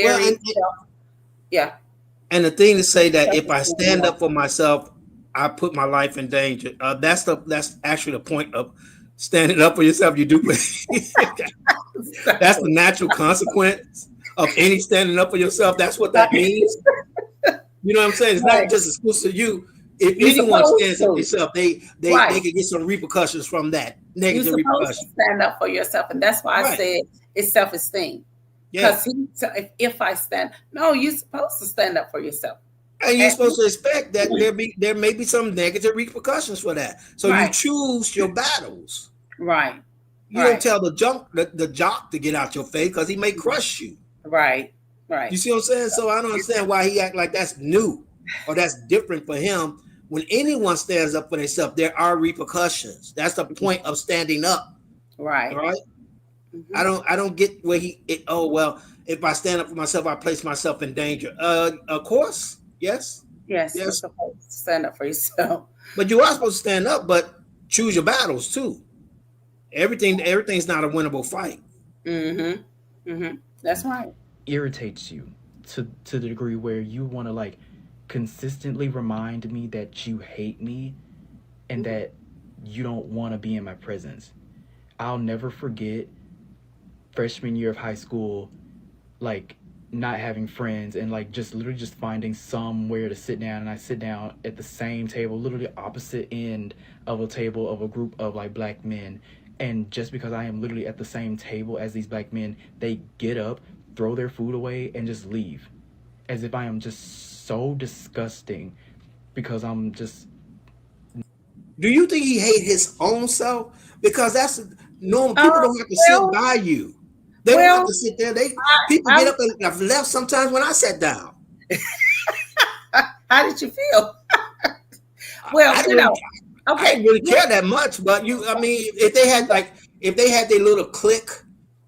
[SPEAKER 1] well,
[SPEAKER 2] very yeah.
[SPEAKER 1] and the thing to say that if I
[SPEAKER 2] Self-esteem
[SPEAKER 1] stand
[SPEAKER 2] low.
[SPEAKER 1] up for myself, I put my life in danger. That's actually the point of standing up for yourself. You do. That's the
[SPEAKER 2] Exactly.
[SPEAKER 1] natural consequence of any standing up for yourself. That's what that
[SPEAKER 2] Right.
[SPEAKER 1] means. You know what I'm saying? It's not
[SPEAKER 2] Right.
[SPEAKER 1] just exclusive to you. If
[SPEAKER 2] You
[SPEAKER 1] anyone
[SPEAKER 2] supposed
[SPEAKER 1] stands up for
[SPEAKER 2] to.
[SPEAKER 1] themselves, they
[SPEAKER 2] Right.
[SPEAKER 1] can get some repercussions from that.
[SPEAKER 2] You're
[SPEAKER 1] Negative
[SPEAKER 2] supposed to
[SPEAKER 1] repercussions.
[SPEAKER 2] stand up for yourself. And that's why I
[SPEAKER 1] Right.
[SPEAKER 2] said it's self-esteem.
[SPEAKER 1] Yeah.
[SPEAKER 2] Because if I stand, no, you're supposed to stand up for yourself.
[SPEAKER 1] And you're
[SPEAKER 2] And,
[SPEAKER 1] supposed to expect that there may be some negative repercussions for that. So you
[SPEAKER 2] right,
[SPEAKER 1] choose your battles.
[SPEAKER 2] right,
[SPEAKER 1] You don't
[SPEAKER 2] right,
[SPEAKER 1] tell the jock to get out your face because he may crush you.
[SPEAKER 2] right, right.
[SPEAKER 1] You see what I'm saying? So I don't understand why he act like that's new or that's different for him. When anyone stands up for themselves, there are repercussions. That's the point of standing up. All
[SPEAKER 2] Right.
[SPEAKER 1] right.
[SPEAKER 2] Hmm.
[SPEAKER 1] I don't get where oh well, if I stand up for myself, I place myself in danger. Of course, yes,
[SPEAKER 2] Yes, you're
[SPEAKER 1] yes.
[SPEAKER 2] supposed to stand up for yourself.
[SPEAKER 1] But you are supposed to stand up, but choose your battles too. Everything's not a winnable fight.
[SPEAKER 2] Mm-hmm. Mm-hmm. That's right.
[SPEAKER 3] Irritates you to the degree where you want to like consistently remind me that you hate me and
[SPEAKER 2] Mm-hmm.
[SPEAKER 3] that you don't want to be in my presence. I'll never forget freshman year of high school, like not having friends and like just literally just finding somewhere to sit down, and I sit down at the same table, literally opposite end of a table of a group of like black men, and just because I am literally at the same table as these black men, they get up, throw their food away and just leave, as if I am just so disgusting because I'm just
[SPEAKER 1] Do you think he hate his own self? Because that's normal.
[SPEAKER 2] Uh,
[SPEAKER 1] People don't have to sit
[SPEAKER 2] well,
[SPEAKER 1] by you. They don't have
[SPEAKER 2] well,
[SPEAKER 1] to sit there. They people
[SPEAKER 2] I,
[SPEAKER 1] get up and have left sometimes when I sat down.
[SPEAKER 2] how did you feel?
[SPEAKER 1] I
[SPEAKER 2] Well,
[SPEAKER 1] don't really I
[SPEAKER 2] okay.
[SPEAKER 1] didn't really care that much, but I mean, if they had their little clique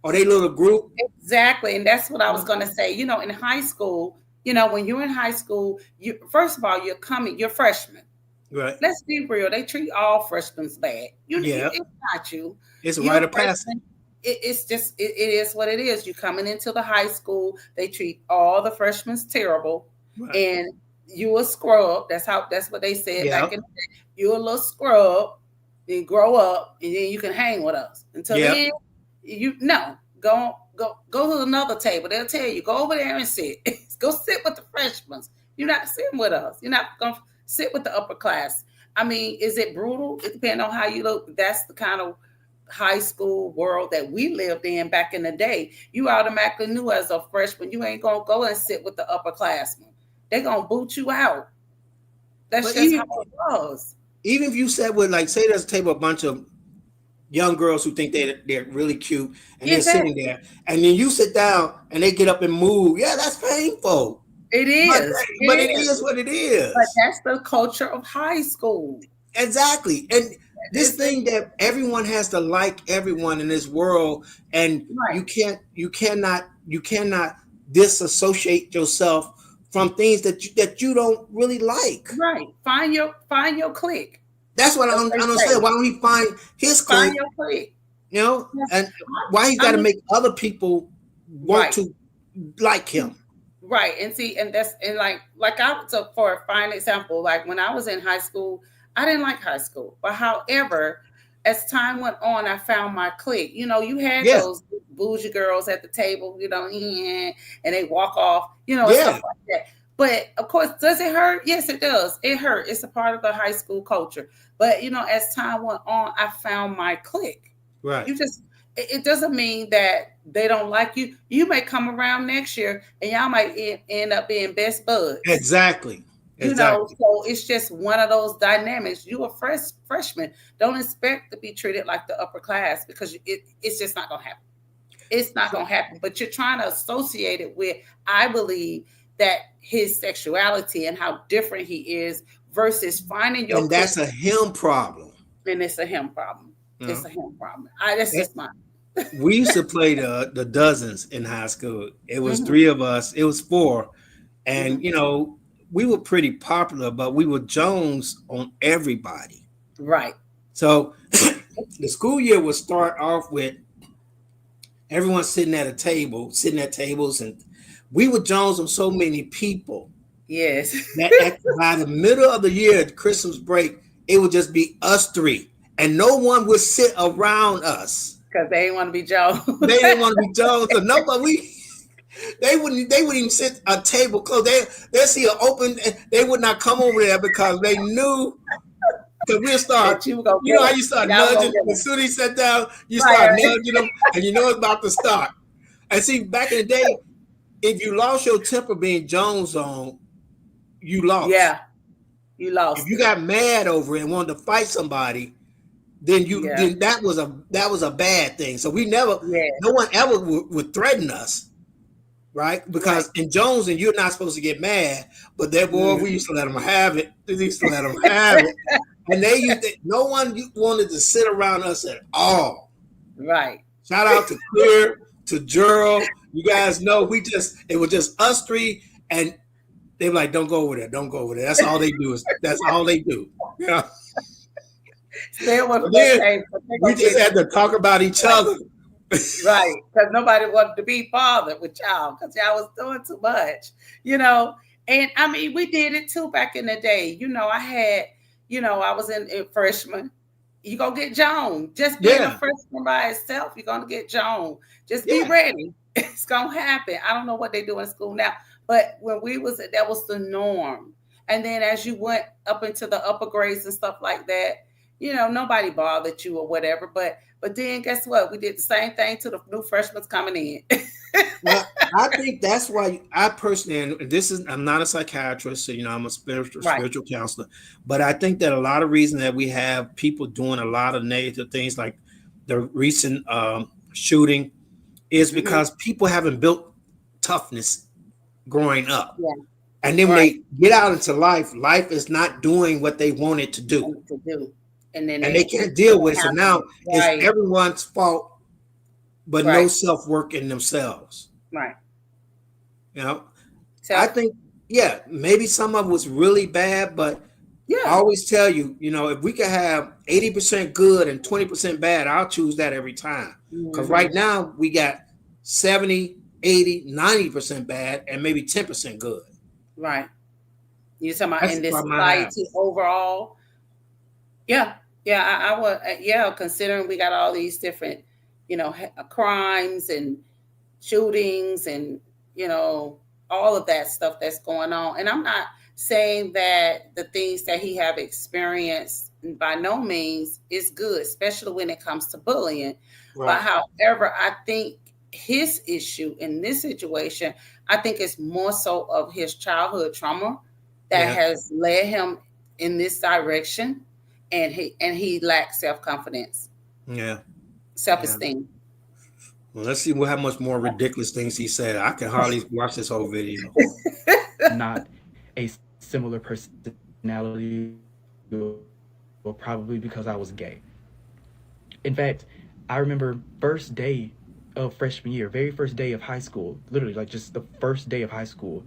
[SPEAKER 1] or their little group,
[SPEAKER 2] Exactly. And that's what I
[SPEAKER 1] you
[SPEAKER 2] was
[SPEAKER 1] know,
[SPEAKER 2] going to say. In high school, when you're in high school, first of all, you're freshmen.
[SPEAKER 1] right?
[SPEAKER 2] Let's be real. They treat all freshmen bad.
[SPEAKER 1] Yeah,
[SPEAKER 2] It's not you.
[SPEAKER 1] it's a
[SPEAKER 2] You're
[SPEAKER 1] rite
[SPEAKER 2] a
[SPEAKER 1] of passage.
[SPEAKER 2] freshman. It's just, it is what it is. You're coming into the high school. They treat all the freshmen terrible.
[SPEAKER 1] Right.
[SPEAKER 2] And you a scrub. That's what they said back
[SPEAKER 1] Yeah.
[SPEAKER 2] in the day. You're a little scrub. Then grow up and then you can hang with us. Until
[SPEAKER 1] Yeah.
[SPEAKER 2] then, you no. Go to another table. They'll tell you, go over there and sit. Go sit with the freshmen. You're not sitting with us. You're not going to sit with the upper class. I mean, is it brutal? It depends on how you look. That's the kind of high school world that we lived in back in the day. You automatically knew as a freshman, you ain't gonna go and sit with the upperclassmen. They're gonna boot you out. That's
[SPEAKER 1] But
[SPEAKER 2] just how it was.
[SPEAKER 1] even if you said with like say there's a table a bunch of young girls who think they're really cute and they're sitting
[SPEAKER 2] Exactly.
[SPEAKER 1] there, and then you sit down and they get up and move. Yeah, that's painful.
[SPEAKER 2] It
[SPEAKER 1] But
[SPEAKER 2] is. It
[SPEAKER 1] but it
[SPEAKER 2] is.
[SPEAKER 1] is what it
[SPEAKER 2] But
[SPEAKER 1] is.
[SPEAKER 2] that's the culture of high school.
[SPEAKER 1] Exactly. And this
[SPEAKER 2] It's
[SPEAKER 1] thing that everyone has to like everyone in this world, and
[SPEAKER 2] right,
[SPEAKER 1] you cannot disassociate yourself from things that you don't really like.
[SPEAKER 2] right. Find your clique.
[SPEAKER 1] That's what
[SPEAKER 2] As
[SPEAKER 1] I
[SPEAKER 2] they
[SPEAKER 1] don't
[SPEAKER 2] say.
[SPEAKER 1] understand. Why don't he find his
[SPEAKER 2] Find
[SPEAKER 1] clique,
[SPEAKER 2] your clique. Yeah.
[SPEAKER 1] and why he's
[SPEAKER 2] I
[SPEAKER 1] got to
[SPEAKER 2] mean,
[SPEAKER 1] make other people want
[SPEAKER 2] right.
[SPEAKER 1] to like him?
[SPEAKER 2] Right. And see, and that's and like I took for a fine example, like when I was in high school, I didn't like high school. But however, as time went on, I found my clique. You had
[SPEAKER 1] Yeah,
[SPEAKER 2] those bougie girls at the table, and they walk off, and stuff
[SPEAKER 1] yeah,
[SPEAKER 2] like that. But of course, does it hurt? Yes, it does. It hurt. It's a part of the high school culture. But as time went on, I found my clique.
[SPEAKER 1] right.
[SPEAKER 2] You just it doesn't mean that they don't like you. You may come around next year and y'all might end up being best buds.
[SPEAKER 1] Exactly, exactly.
[SPEAKER 2] So it's just one of those dynamics. You a freshman. Don't expect to be treated like the upper class because it's just not gonna happen. It's not gonna happen. But you're trying to associate it with, I believe, that his sexuality and how different he is versus finding your
[SPEAKER 1] And that's
[SPEAKER 2] cookie.
[SPEAKER 1] a him problem.
[SPEAKER 2] And it's a him problem.
[SPEAKER 1] You
[SPEAKER 2] It's
[SPEAKER 1] know?
[SPEAKER 2] a him problem. That's just mine.
[SPEAKER 1] We used to play the dozens in high school. It was
[SPEAKER 2] Hmm.
[SPEAKER 1] three of us. It was four,
[SPEAKER 2] Hmm.
[SPEAKER 1] and we were pretty popular, but we were Jones on everybody.
[SPEAKER 2] Right.
[SPEAKER 1] So the school year would start off with everyone sitting at tables, and we were Jones on so many people
[SPEAKER 2] Yes.
[SPEAKER 1] that by the middle of the year, Christmas break, it would just be us three, and no one would sit around us.
[SPEAKER 2] Because they didn't want to be Joe.
[SPEAKER 1] They didn't want to be Jones, so nobody. They wouldn't even sit a table close. They see an open. They would not come over there because they knew. Because we'll start.
[SPEAKER 2] That you were going to
[SPEAKER 1] You
[SPEAKER 2] get
[SPEAKER 1] know how
[SPEAKER 2] them.
[SPEAKER 1] you start
[SPEAKER 2] Y'all going
[SPEAKER 1] nudging
[SPEAKER 2] to get them.
[SPEAKER 1] as soon as he sat down. You start
[SPEAKER 2] Right.
[SPEAKER 1] nudging them, and you know it's about to start. And see, back in the day, if you lost your temper being Jones on, you lost.
[SPEAKER 2] Yeah. You
[SPEAKER 1] If
[SPEAKER 2] lost
[SPEAKER 1] you
[SPEAKER 2] it.
[SPEAKER 1] got mad over it and wanted to fight somebody, then
[SPEAKER 2] Yeah.
[SPEAKER 1] that was a bad thing. So
[SPEAKER 2] Yeah.
[SPEAKER 1] no one ever would threaten us, right?
[SPEAKER 2] Right.
[SPEAKER 1] Because in Jones and you're not supposed to get mad, but that boy, we
[SPEAKER 2] Mhm.
[SPEAKER 1] used to let them have it. We used to let them have it, and no one wanted to sit around us at all.
[SPEAKER 2] Right.
[SPEAKER 1] Shout out to Clear, to Gerald. You guys know it was just us three, and they were like, "Don't go over there, don't go over there." That's all they do. Yeah.
[SPEAKER 2] Stay away
[SPEAKER 1] So
[SPEAKER 2] from that
[SPEAKER 1] then
[SPEAKER 2] table. They
[SPEAKER 1] we
[SPEAKER 2] gonna
[SPEAKER 1] just
[SPEAKER 2] get
[SPEAKER 1] had
[SPEAKER 2] you.
[SPEAKER 1] to talk about each
[SPEAKER 2] Right.
[SPEAKER 1] other.
[SPEAKER 2] Right. Because nobody wanted to be bothered with y'all because y'all was doing too much, you know. And I mean, we did it too back in the day. I was in freshman. You gonna get Joan. Just being a
[SPEAKER 1] Yeah,
[SPEAKER 2] freshman by itself, you're gonna get Joan. Just be
[SPEAKER 1] yeah,
[SPEAKER 2] ready. It's gonna happen. I don't know what they do in school now, but when we was that was the norm. And then as you went up into the upper grades and stuff like that, nobody bothered you or whatever. But then guess what? We did the same thing to the new freshmen coming in.
[SPEAKER 1] well, I think that's why I personally, and I'm not a psychiatrist, so I'm a
[SPEAKER 2] Right.
[SPEAKER 1] spiritual counselor, but I think that a lot of reason that we have people doing a lot of negative things like the recent shooting is
[SPEAKER 2] Hmm.
[SPEAKER 1] because people haven't built toughness growing up.
[SPEAKER 2] Yeah.
[SPEAKER 1] And then when
[SPEAKER 2] Right.
[SPEAKER 1] they get out into life is not doing what they want it to do.
[SPEAKER 2] And to do. And then
[SPEAKER 1] And they
[SPEAKER 2] it
[SPEAKER 1] can't deal with it. So
[SPEAKER 2] can't
[SPEAKER 1] now
[SPEAKER 2] happen.
[SPEAKER 1] it's
[SPEAKER 2] Right.
[SPEAKER 1] everyone's fault, but no
[SPEAKER 2] Right.
[SPEAKER 1] self-work in themselves.
[SPEAKER 2] Right.
[SPEAKER 1] You know, I
[SPEAKER 2] So
[SPEAKER 1] think, yeah, maybe some of it was really bad, but I
[SPEAKER 2] yeah.
[SPEAKER 1] always tell you, if we could have 80% good and 20% bad, I'll choose that every time. Because right
[SPEAKER 2] Hmm.
[SPEAKER 1] now we got 70, 80, 90% bad and maybe 10% good.
[SPEAKER 2] Right. You're talking about
[SPEAKER 1] That's
[SPEAKER 2] in
[SPEAKER 1] the
[SPEAKER 2] this
[SPEAKER 1] problem I have.
[SPEAKER 2] society overall. Yeah, yeah, I would. Yeah, considering we got all these different, crimes and shootings and you know all of that stuff that's going on. And I'm not saying that the things that he have experienced by no means is good, especially when it comes to bullying. But
[SPEAKER 1] Right.
[SPEAKER 2] however, I think his issue in this situation, I think it's more so of his childhood trauma that
[SPEAKER 1] Yeah.
[SPEAKER 2] has led him in this direction, and he lacks self-confidence,
[SPEAKER 1] Yeah. Yeah.
[SPEAKER 2] self-esteem.
[SPEAKER 1] Well, let's see how much more ridiculous things he said. I can hardly watch this whole video.
[SPEAKER 3] Not a similar personality, or probably because I was gay. In fact, I remember first day of freshman year, very first day of high school, literally like just the first day of high school,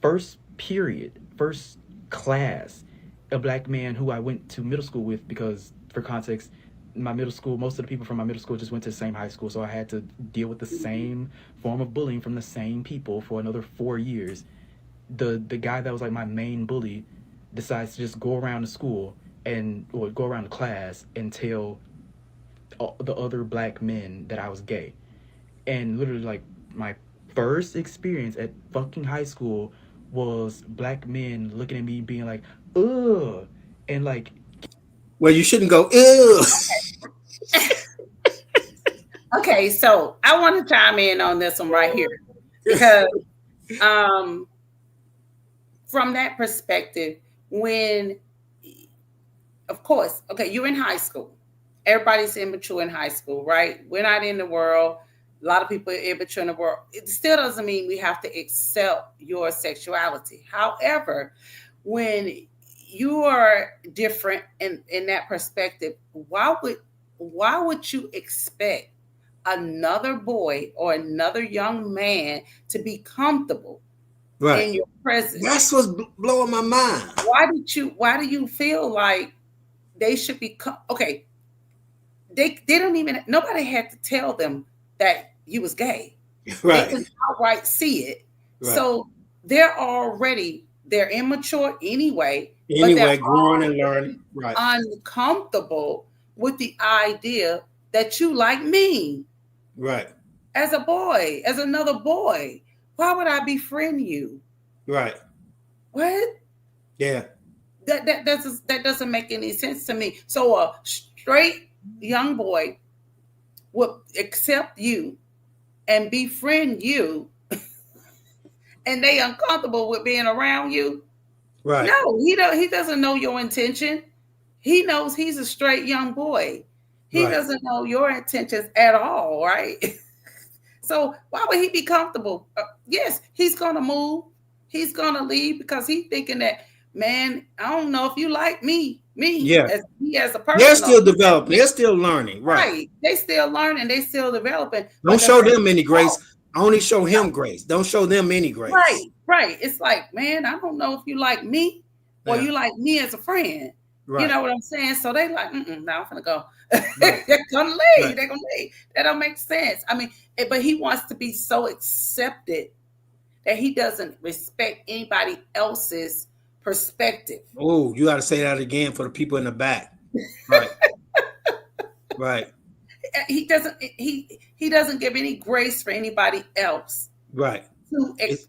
[SPEAKER 3] first period, first class, a black man who I went to middle school with because, for context, my middle school, most of the people from my middle school just went to the same high school, so I had to deal with the same form of bullying from the same people for another 4 years. The guy that was like my main bully decides to just go around the school and or go around the class and tell the other black men that I was gay. And literally, like, my first experience at fucking high school was black men looking at me being like, ugh, and like,
[SPEAKER 1] Well, you shouldn't go, ew.
[SPEAKER 2] Okay, so I want to chime in on this one right here because um, from that perspective, when, of course, okay, you're in high school. Everybody's immature in high school, right? We're not in the world. A lot of people are immature in the world. It still doesn't mean we have to accept your sexuality. However, when you are different in that perspective. Why would you expect another boy or another young man to be comfortable
[SPEAKER 1] Right.
[SPEAKER 2] in your
[SPEAKER 1] That's
[SPEAKER 2] presence?
[SPEAKER 1] what's blowing my mind.
[SPEAKER 2] Why do you feel like they should be okay? They don't even, nobody had to tell them that you was gay. They
[SPEAKER 1] Right.
[SPEAKER 2] can outright see it.
[SPEAKER 1] Right.
[SPEAKER 2] So they're immature anyway, but they're
[SPEAKER 1] Anyway, growing and learning. Right.
[SPEAKER 2] uncomfortable with the idea that you like me
[SPEAKER 1] Right.
[SPEAKER 2] as a boy, as another boy. Why would I befriend you?
[SPEAKER 1] Right.
[SPEAKER 2] What?
[SPEAKER 1] Yeah.
[SPEAKER 2] That doesn't make any sense to me. So a straight young boy would accept you and befriend you, and they uncomfortable with being around you.
[SPEAKER 1] Right.
[SPEAKER 2] No, he doesn't know your intention. He knows he's a straight young boy. He
[SPEAKER 1] Right.
[SPEAKER 2] doesn't know your intentions at all, right? So why would he be comfortable? Yes, he's gonna move. He's gonna leave because he's thinking that, man, I don't know if you like me
[SPEAKER 1] Yeah.
[SPEAKER 2] as me as a
[SPEAKER 1] They're
[SPEAKER 2] person. Or
[SPEAKER 1] still developing. They're still learning. Right.
[SPEAKER 2] right. They still learning, they still developing.
[SPEAKER 1] Don't
[SPEAKER 2] Like I
[SPEAKER 1] show
[SPEAKER 2] said,
[SPEAKER 1] them any
[SPEAKER 2] oh,
[SPEAKER 1] grace. Only show him grace. Don't show them any
[SPEAKER 2] right,
[SPEAKER 1] grace.
[SPEAKER 2] right. It's like, man, I don't know if you like me or
[SPEAKER 1] Yeah.
[SPEAKER 2] you like me as a friend. You
[SPEAKER 1] Right.
[SPEAKER 2] know what I'm saying? So they like, now I'm gonna go.
[SPEAKER 1] Right.
[SPEAKER 2] They're gonna leave.
[SPEAKER 1] Right.
[SPEAKER 2] They're gonna leave. That don't make sense. I mean, but he wants to be so accepted that he doesn't respect anybody else's perspective.
[SPEAKER 1] Oh, you got to say that again for the people in the back. Right. Right.
[SPEAKER 2] He doesn't give any grace for anybody else
[SPEAKER 1] Right.
[SPEAKER 2] to
[SPEAKER 1] It's,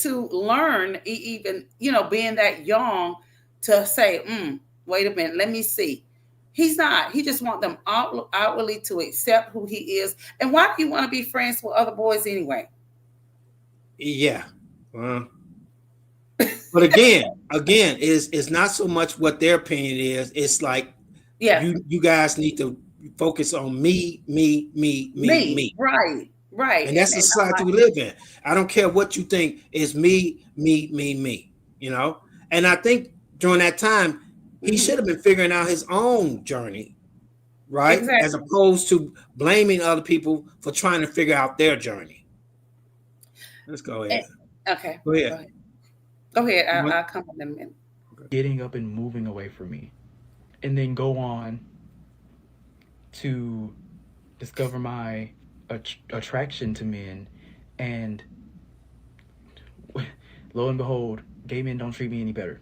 [SPEAKER 2] to learn, even being that young, to say, wait a minute, let me see. He's not. He just want them outwardly to accept who he is. And why do you want to be friends with other boys anyway?
[SPEAKER 1] yeah. But again, is not so much what their opinion is. It's like
[SPEAKER 2] Yeah,
[SPEAKER 1] you guys need to focus on me, me, me, me,
[SPEAKER 2] me,
[SPEAKER 1] me.
[SPEAKER 2] right,
[SPEAKER 1] And that's the
[SPEAKER 2] I'm
[SPEAKER 1] society
[SPEAKER 2] like,
[SPEAKER 1] we live in. I don't care what you think. It's me, me, me, me. You know. And I think during that time, he should have been figuring out his own journey, right? As
[SPEAKER 2] exactly.
[SPEAKER 1] opposed to blaming other people for trying to figure out their journey. Let's go ahead.
[SPEAKER 2] Okay,
[SPEAKER 1] Go ahead.
[SPEAKER 2] go ahead.
[SPEAKER 1] What?
[SPEAKER 2] I'll come in a minute.
[SPEAKER 3] getting up and moving away from me, and then go on to discover my attraction to men, and lo and behold, gay men don't treat me any better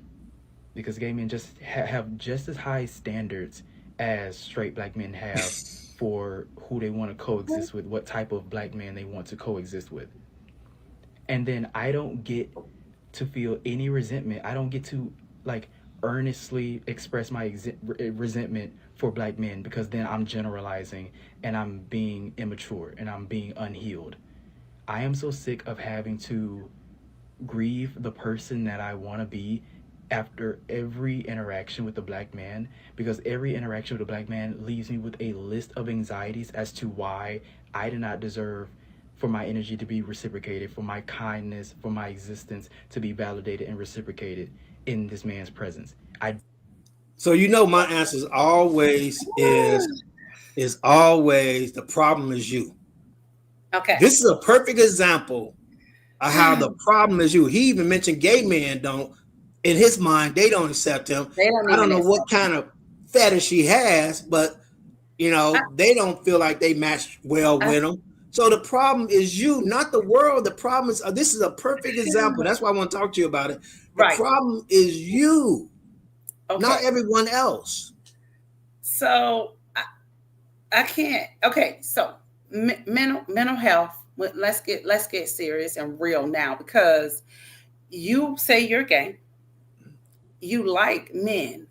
[SPEAKER 3] because gay men just have just as high standards as straight black men have for who they want to coexist with, what type of black man they want to coexist with. And then I don't get to feel any resentment. I don't get to like earnestly express my resentment for black men because then I'm generalizing and I'm being immature and I'm being unhealed. I am so sick of having to grieve the person that I want to be after every interaction with a black man, because every interaction with a black man leaves me with a list of anxieties as to why I do not deserve for my energy to be reciprocated, for my kindness, for my existence to be validated and reciprocated in this man's presence.
[SPEAKER 1] So my answer is always the problem is you.
[SPEAKER 2] Okay.
[SPEAKER 1] This is a perfect example of how the problem is you. He even mentioned gay men don't, in his mind, they don't accept him.
[SPEAKER 2] They don't
[SPEAKER 1] I don't
[SPEAKER 2] even
[SPEAKER 1] know what
[SPEAKER 2] accept
[SPEAKER 1] kind of fetish he has, but they don't feel like they match well with him. So the problem is you, not the world. The problem is this is a perfect example. That's why I want to talk to you about it. The
[SPEAKER 2] Right.
[SPEAKER 1] problem is you, not
[SPEAKER 2] Okay.
[SPEAKER 1] everyone else.
[SPEAKER 2] So I can't. Okay. So mental health. Let's get serious and real now, because you say you're gay. You like men.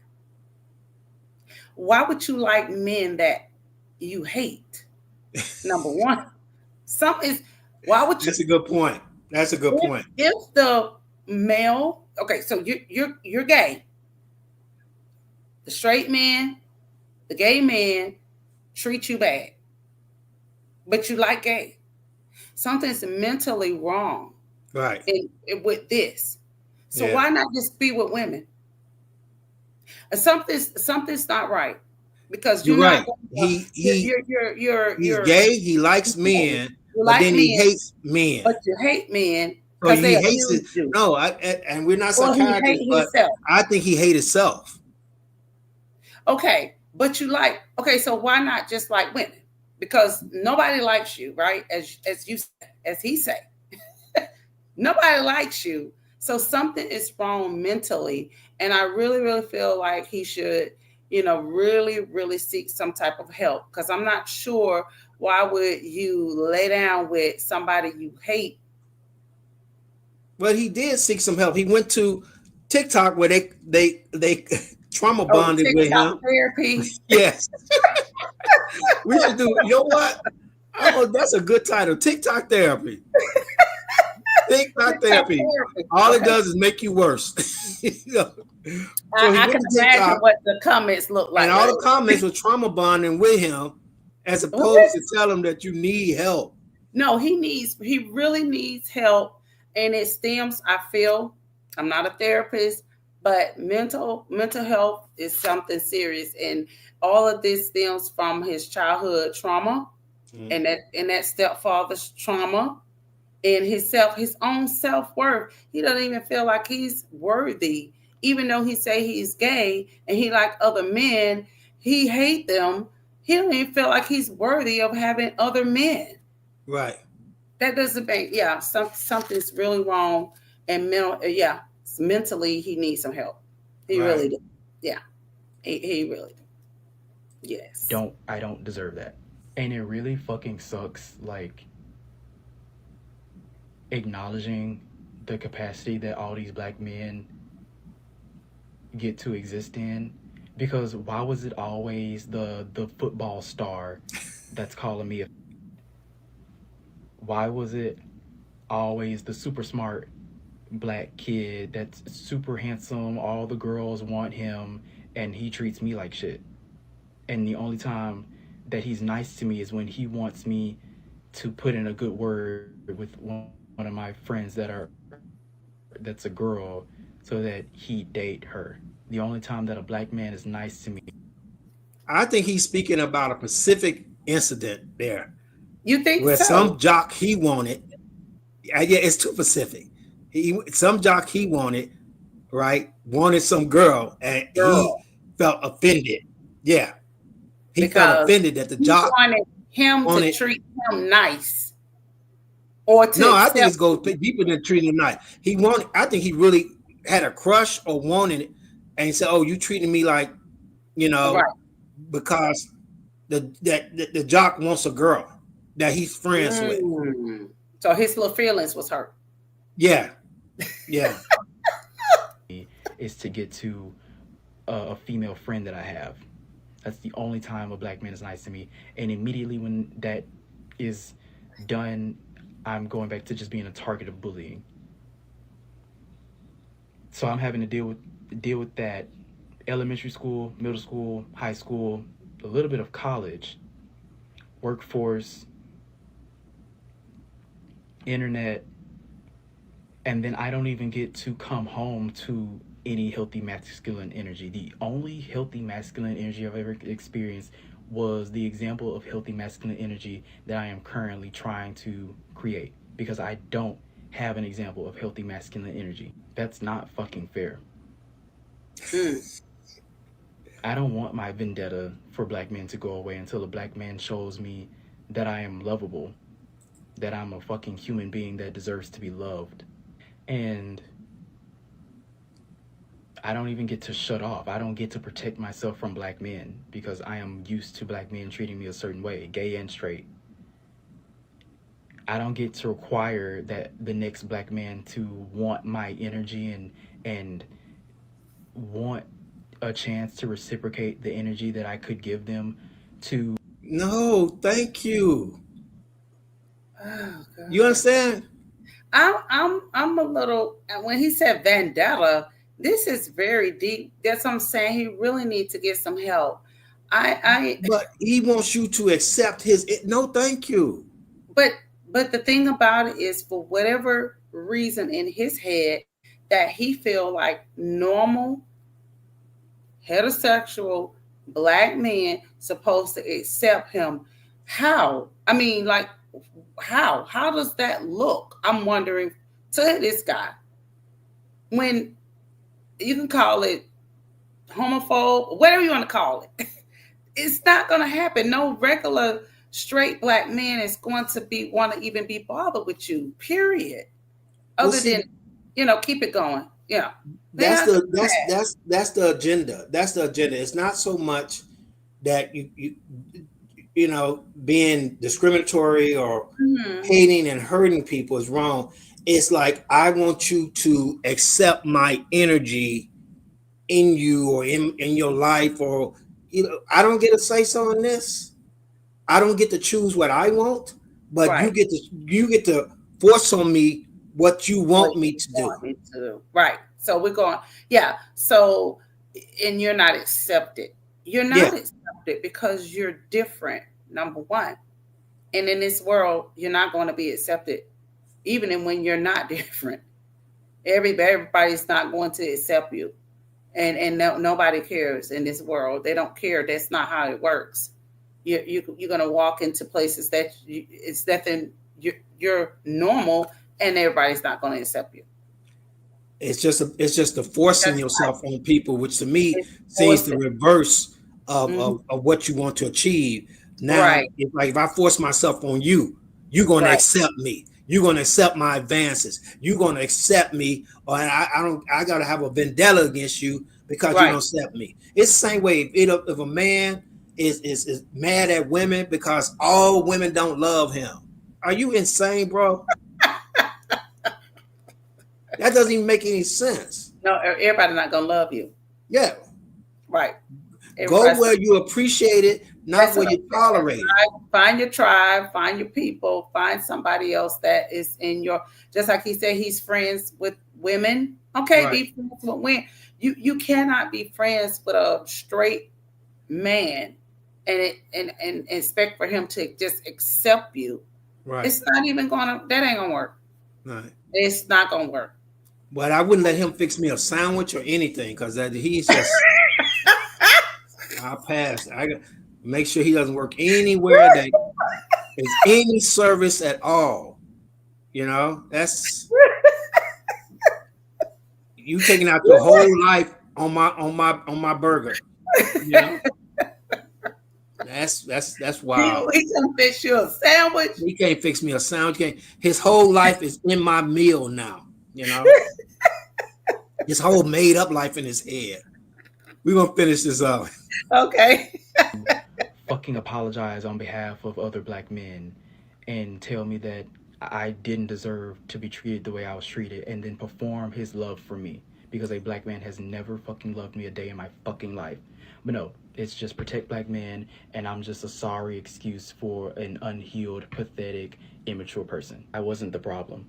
[SPEAKER 2] Why would you like men that you hate? Number one, some is why would you?
[SPEAKER 1] That's a good point. That's a good point.
[SPEAKER 2] If the male, okay, so you're gay, the straight man, the gay man treat you bad, but you like gay. Something's mentally wrong,
[SPEAKER 1] Right.
[SPEAKER 2] with this. So
[SPEAKER 1] Yeah.
[SPEAKER 2] why not just be with women? Something's not right because
[SPEAKER 1] You're
[SPEAKER 2] you're not
[SPEAKER 1] right.
[SPEAKER 2] going to,
[SPEAKER 1] He's gay. He likes
[SPEAKER 2] you
[SPEAKER 1] men, but
[SPEAKER 2] like
[SPEAKER 1] then he
[SPEAKER 2] men,
[SPEAKER 1] hates men.
[SPEAKER 2] but you hate men
[SPEAKER 1] So
[SPEAKER 2] because
[SPEAKER 1] he
[SPEAKER 2] they
[SPEAKER 1] hates it.
[SPEAKER 2] abuse you,
[SPEAKER 1] No, and we're not
[SPEAKER 2] or he
[SPEAKER 1] psychiatrists,
[SPEAKER 2] hate
[SPEAKER 1] but
[SPEAKER 2] himself.
[SPEAKER 1] I think he hates himself.
[SPEAKER 2] Okay, but you like, okay, so why not just like women? Because nobody likes you, right? As you as he say, nobody likes you. So something is wrong mentally, and I really, really feel like he should, really, really seek some type of help. Because I'm not sure why would you lay down with somebody you hate.
[SPEAKER 1] But he did seek some help. He went to TikTok where they trauma
[SPEAKER 2] Oh,
[SPEAKER 1] bonded with
[SPEAKER 2] TikTok
[SPEAKER 1] him.
[SPEAKER 2] therapy.
[SPEAKER 1] Yes, we should do. You know what? That's a good title. TikTok therapy. TikTok
[SPEAKER 2] TikTok
[SPEAKER 1] therapy.
[SPEAKER 2] therapy.
[SPEAKER 1] All it
[SPEAKER 2] Okay.
[SPEAKER 1] does is make you worse. So he
[SPEAKER 2] I
[SPEAKER 1] went
[SPEAKER 2] can
[SPEAKER 1] to
[SPEAKER 2] imagine
[SPEAKER 1] TikTok,
[SPEAKER 2] what the comments look
[SPEAKER 1] and
[SPEAKER 2] like.
[SPEAKER 1] all the comments were trauma bonding with him, as
[SPEAKER 2] What?
[SPEAKER 1] opposed to tell him that you need help.
[SPEAKER 2] No, he really needs help. And it stems, I feel, I'm not a therapist, but mental health is something serious. And all of this stems from his childhood trauma
[SPEAKER 1] Mm.
[SPEAKER 2] and that stepfather's trauma and his own self-worth. He doesn't even feel like he's worthy. Even though he say he's gay and he like other men, he hate them. He don't even feel like he's worthy of having other men.
[SPEAKER 1] Right.
[SPEAKER 2] That doesn't make, yeah, something's really wrong. And yeah, mentally he needs some help. He
[SPEAKER 1] Right.
[SPEAKER 2] really do. Yeah, he really do. Yes.
[SPEAKER 3] I don't deserve that. And it really fucking sucks, like, acknowledging the capacity that all these black men get to exist in. Because why was it always the football star that's calling me a, why was it always the super smart black kid that's super handsome, all the girls want him, and he treats me like shit? And the only time that he's nice to me is when he wants me to put in a good word with one of my friends that's a girl, so that he date her. The only time that a black man is nice to me.
[SPEAKER 1] I think he's speaking about a specific incident there
[SPEAKER 2] You think
[SPEAKER 1] where
[SPEAKER 2] so?
[SPEAKER 1] some jock he wanted. Yeah, it's too specific. Some jock he wanted, right? Wanted some girl, and he
[SPEAKER 2] Girl.
[SPEAKER 1] felt offended. Yeah, he felt
[SPEAKER 2] Because
[SPEAKER 1] offended that the
[SPEAKER 2] he
[SPEAKER 1] jock
[SPEAKER 2] wanted him to
[SPEAKER 1] wanted.
[SPEAKER 2] treat him nice or to
[SPEAKER 1] No, I think
[SPEAKER 2] accept
[SPEAKER 1] it goes
[SPEAKER 2] him.
[SPEAKER 1] deeper than treating him nice. He wanted. I think he really had a crush or wanted it, and he said, "Oh, you treating me like, you
[SPEAKER 2] Right.
[SPEAKER 1] know, because the jock wants a girl that he's friends with."
[SPEAKER 2] Mm. So his little feelings was hurt.
[SPEAKER 1] Yeah, yeah.
[SPEAKER 3] Is to get to a female friend that I have. That's the only time a black man is nice to me. And immediately when that is done, I'm going back to just being a target of bullying. So I'm having to deal with that elementary school, middle school, high school, a little bit of college, workforce, internet, and then I don't even get to come home to any healthy masculine energy. The only healthy masculine energy I've ever experienced was the example of healthy masculine energy that I am currently trying to create, because I don't have an example of healthy masculine energy. That's not fucking fair.
[SPEAKER 2] Mm.
[SPEAKER 3] I don't want my vendetta for black men to go away until a black man shows me that I am lovable, that I'm a fucking human being that deserves to be loved. And I don't even get to shut off. I don't get to protect myself from black men because I am used to black men treating me a certain way, gay and straight. I don't get to require that the next black man to want my energy and want a chance to reciprocate the energy that I could give them to.
[SPEAKER 1] No, thank you.
[SPEAKER 2] Oh
[SPEAKER 1] You
[SPEAKER 2] God.
[SPEAKER 1] understand?
[SPEAKER 2] I'm a little, when he said vendetta, this is very deep. That's what I'm saying. He really needs to get some help. I
[SPEAKER 1] But he wants you to accept his. No, thank you.
[SPEAKER 2] but but the thing about it is, for whatever reason in his head that he feel like normal, heterosexual black men supposed to accept him? How? I mean, like, how does that look? I'm wondering to this guy, when you can call it homophobe, whatever you want to call it. It's not going to happen. No regular straight black man is going to be want to even be bothered with you. Period.
[SPEAKER 1] Well,
[SPEAKER 2] Other
[SPEAKER 1] see,
[SPEAKER 2] than keep it going. Yeah, they
[SPEAKER 1] that's
[SPEAKER 2] have to
[SPEAKER 1] the
[SPEAKER 2] do that.
[SPEAKER 1] that's the agenda. That's the agenda. It's not so much that you know, being discriminatory or
[SPEAKER 2] Mhm.
[SPEAKER 1] hating and hurting people is wrong. It's like I want you to accept my energy in you or in your life, or you know, I don't get to say so in this. I don't get to choose what I want, but
[SPEAKER 2] Right.
[SPEAKER 1] you get to force on me what you
[SPEAKER 2] What
[SPEAKER 1] want me
[SPEAKER 2] you
[SPEAKER 1] to do.
[SPEAKER 2] want me to do. Right. So we're going. Yeah. So, and you're not accepted. You're
[SPEAKER 1] Yeah,
[SPEAKER 2] not accepted because you're different. Number one, and in this world, you're not going to be accepted, even when you're not different. Everybody's not going to accept you, and no, nobody cares in this world. They don't care. That's not how it works. You're gonna walk into places that it's nothing. You're normal, and everybody's not going to accept you.
[SPEAKER 1] it's just the forcing
[SPEAKER 2] That's
[SPEAKER 1] yourself on people, which to me
[SPEAKER 2] it's
[SPEAKER 1] seems the
[SPEAKER 2] forcing.
[SPEAKER 1] reverse
[SPEAKER 2] Mhm.
[SPEAKER 1] of what you want to achieve. Now,
[SPEAKER 2] Right,
[SPEAKER 1] if I force myself on you, you're going to
[SPEAKER 2] right,
[SPEAKER 1] accept me. You're going to accept my advances. You're going to accept me, or I don't. I got to have a vendetta against you because you don't
[SPEAKER 2] right.
[SPEAKER 1] accept me. It's the same way. If a man is mad at women because all women don't love him, are you insane, bro? That doesn't even make any sense.
[SPEAKER 2] No, everybody's not gonna love you.
[SPEAKER 1] Yeah,
[SPEAKER 2] Right.
[SPEAKER 1] go
[SPEAKER 2] Everybody's
[SPEAKER 1] where you appreciate it, not
[SPEAKER 2] That's
[SPEAKER 1] where
[SPEAKER 2] what I'm
[SPEAKER 1] you
[SPEAKER 2] saying.
[SPEAKER 1] tolerate it.
[SPEAKER 2] Find your tribe, find your people, find somebody else that is in your. Just like he said, he's friends with women. Okay,
[SPEAKER 1] Right.
[SPEAKER 2] be friends with women. You cannot be friends with a straight man and expect for him to just accept you.
[SPEAKER 1] Right.
[SPEAKER 2] It's not even gonna. That ain't gonna work.
[SPEAKER 1] Right.
[SPEAKER 2] It's not gonna work.
[SPEAKER 1] But I wouldn't let him fix me a sandwich or anything because that he's just I'll pass. I got make sure he doesn't work anywhere that is any service at all. You know, that's you taking out your whole life on my burger. You know, that's
[SPEAKER 2] he,
[SPEAKER 1] wild.
[SPEAKER 2] he can fix you a sandwich.
[SPEAKER 1] He can't fix me a sandwich. His whole life is in my meal now. You know, his whole made up life in his head. We're gonna finish this up.
[SPEAKER 2] Okay.
[SPEAKER 3] Fucking apologize on behalf of other black men and tell me that I didn't deserve to be treated the way I was treated, and then perform his love for me because a black man has never fucking loved me a day in my fucking life. But no, it's just protect black men, and I'm just a sorry excuse for an unhealed, pathetic, immature person. I wasn't the problem.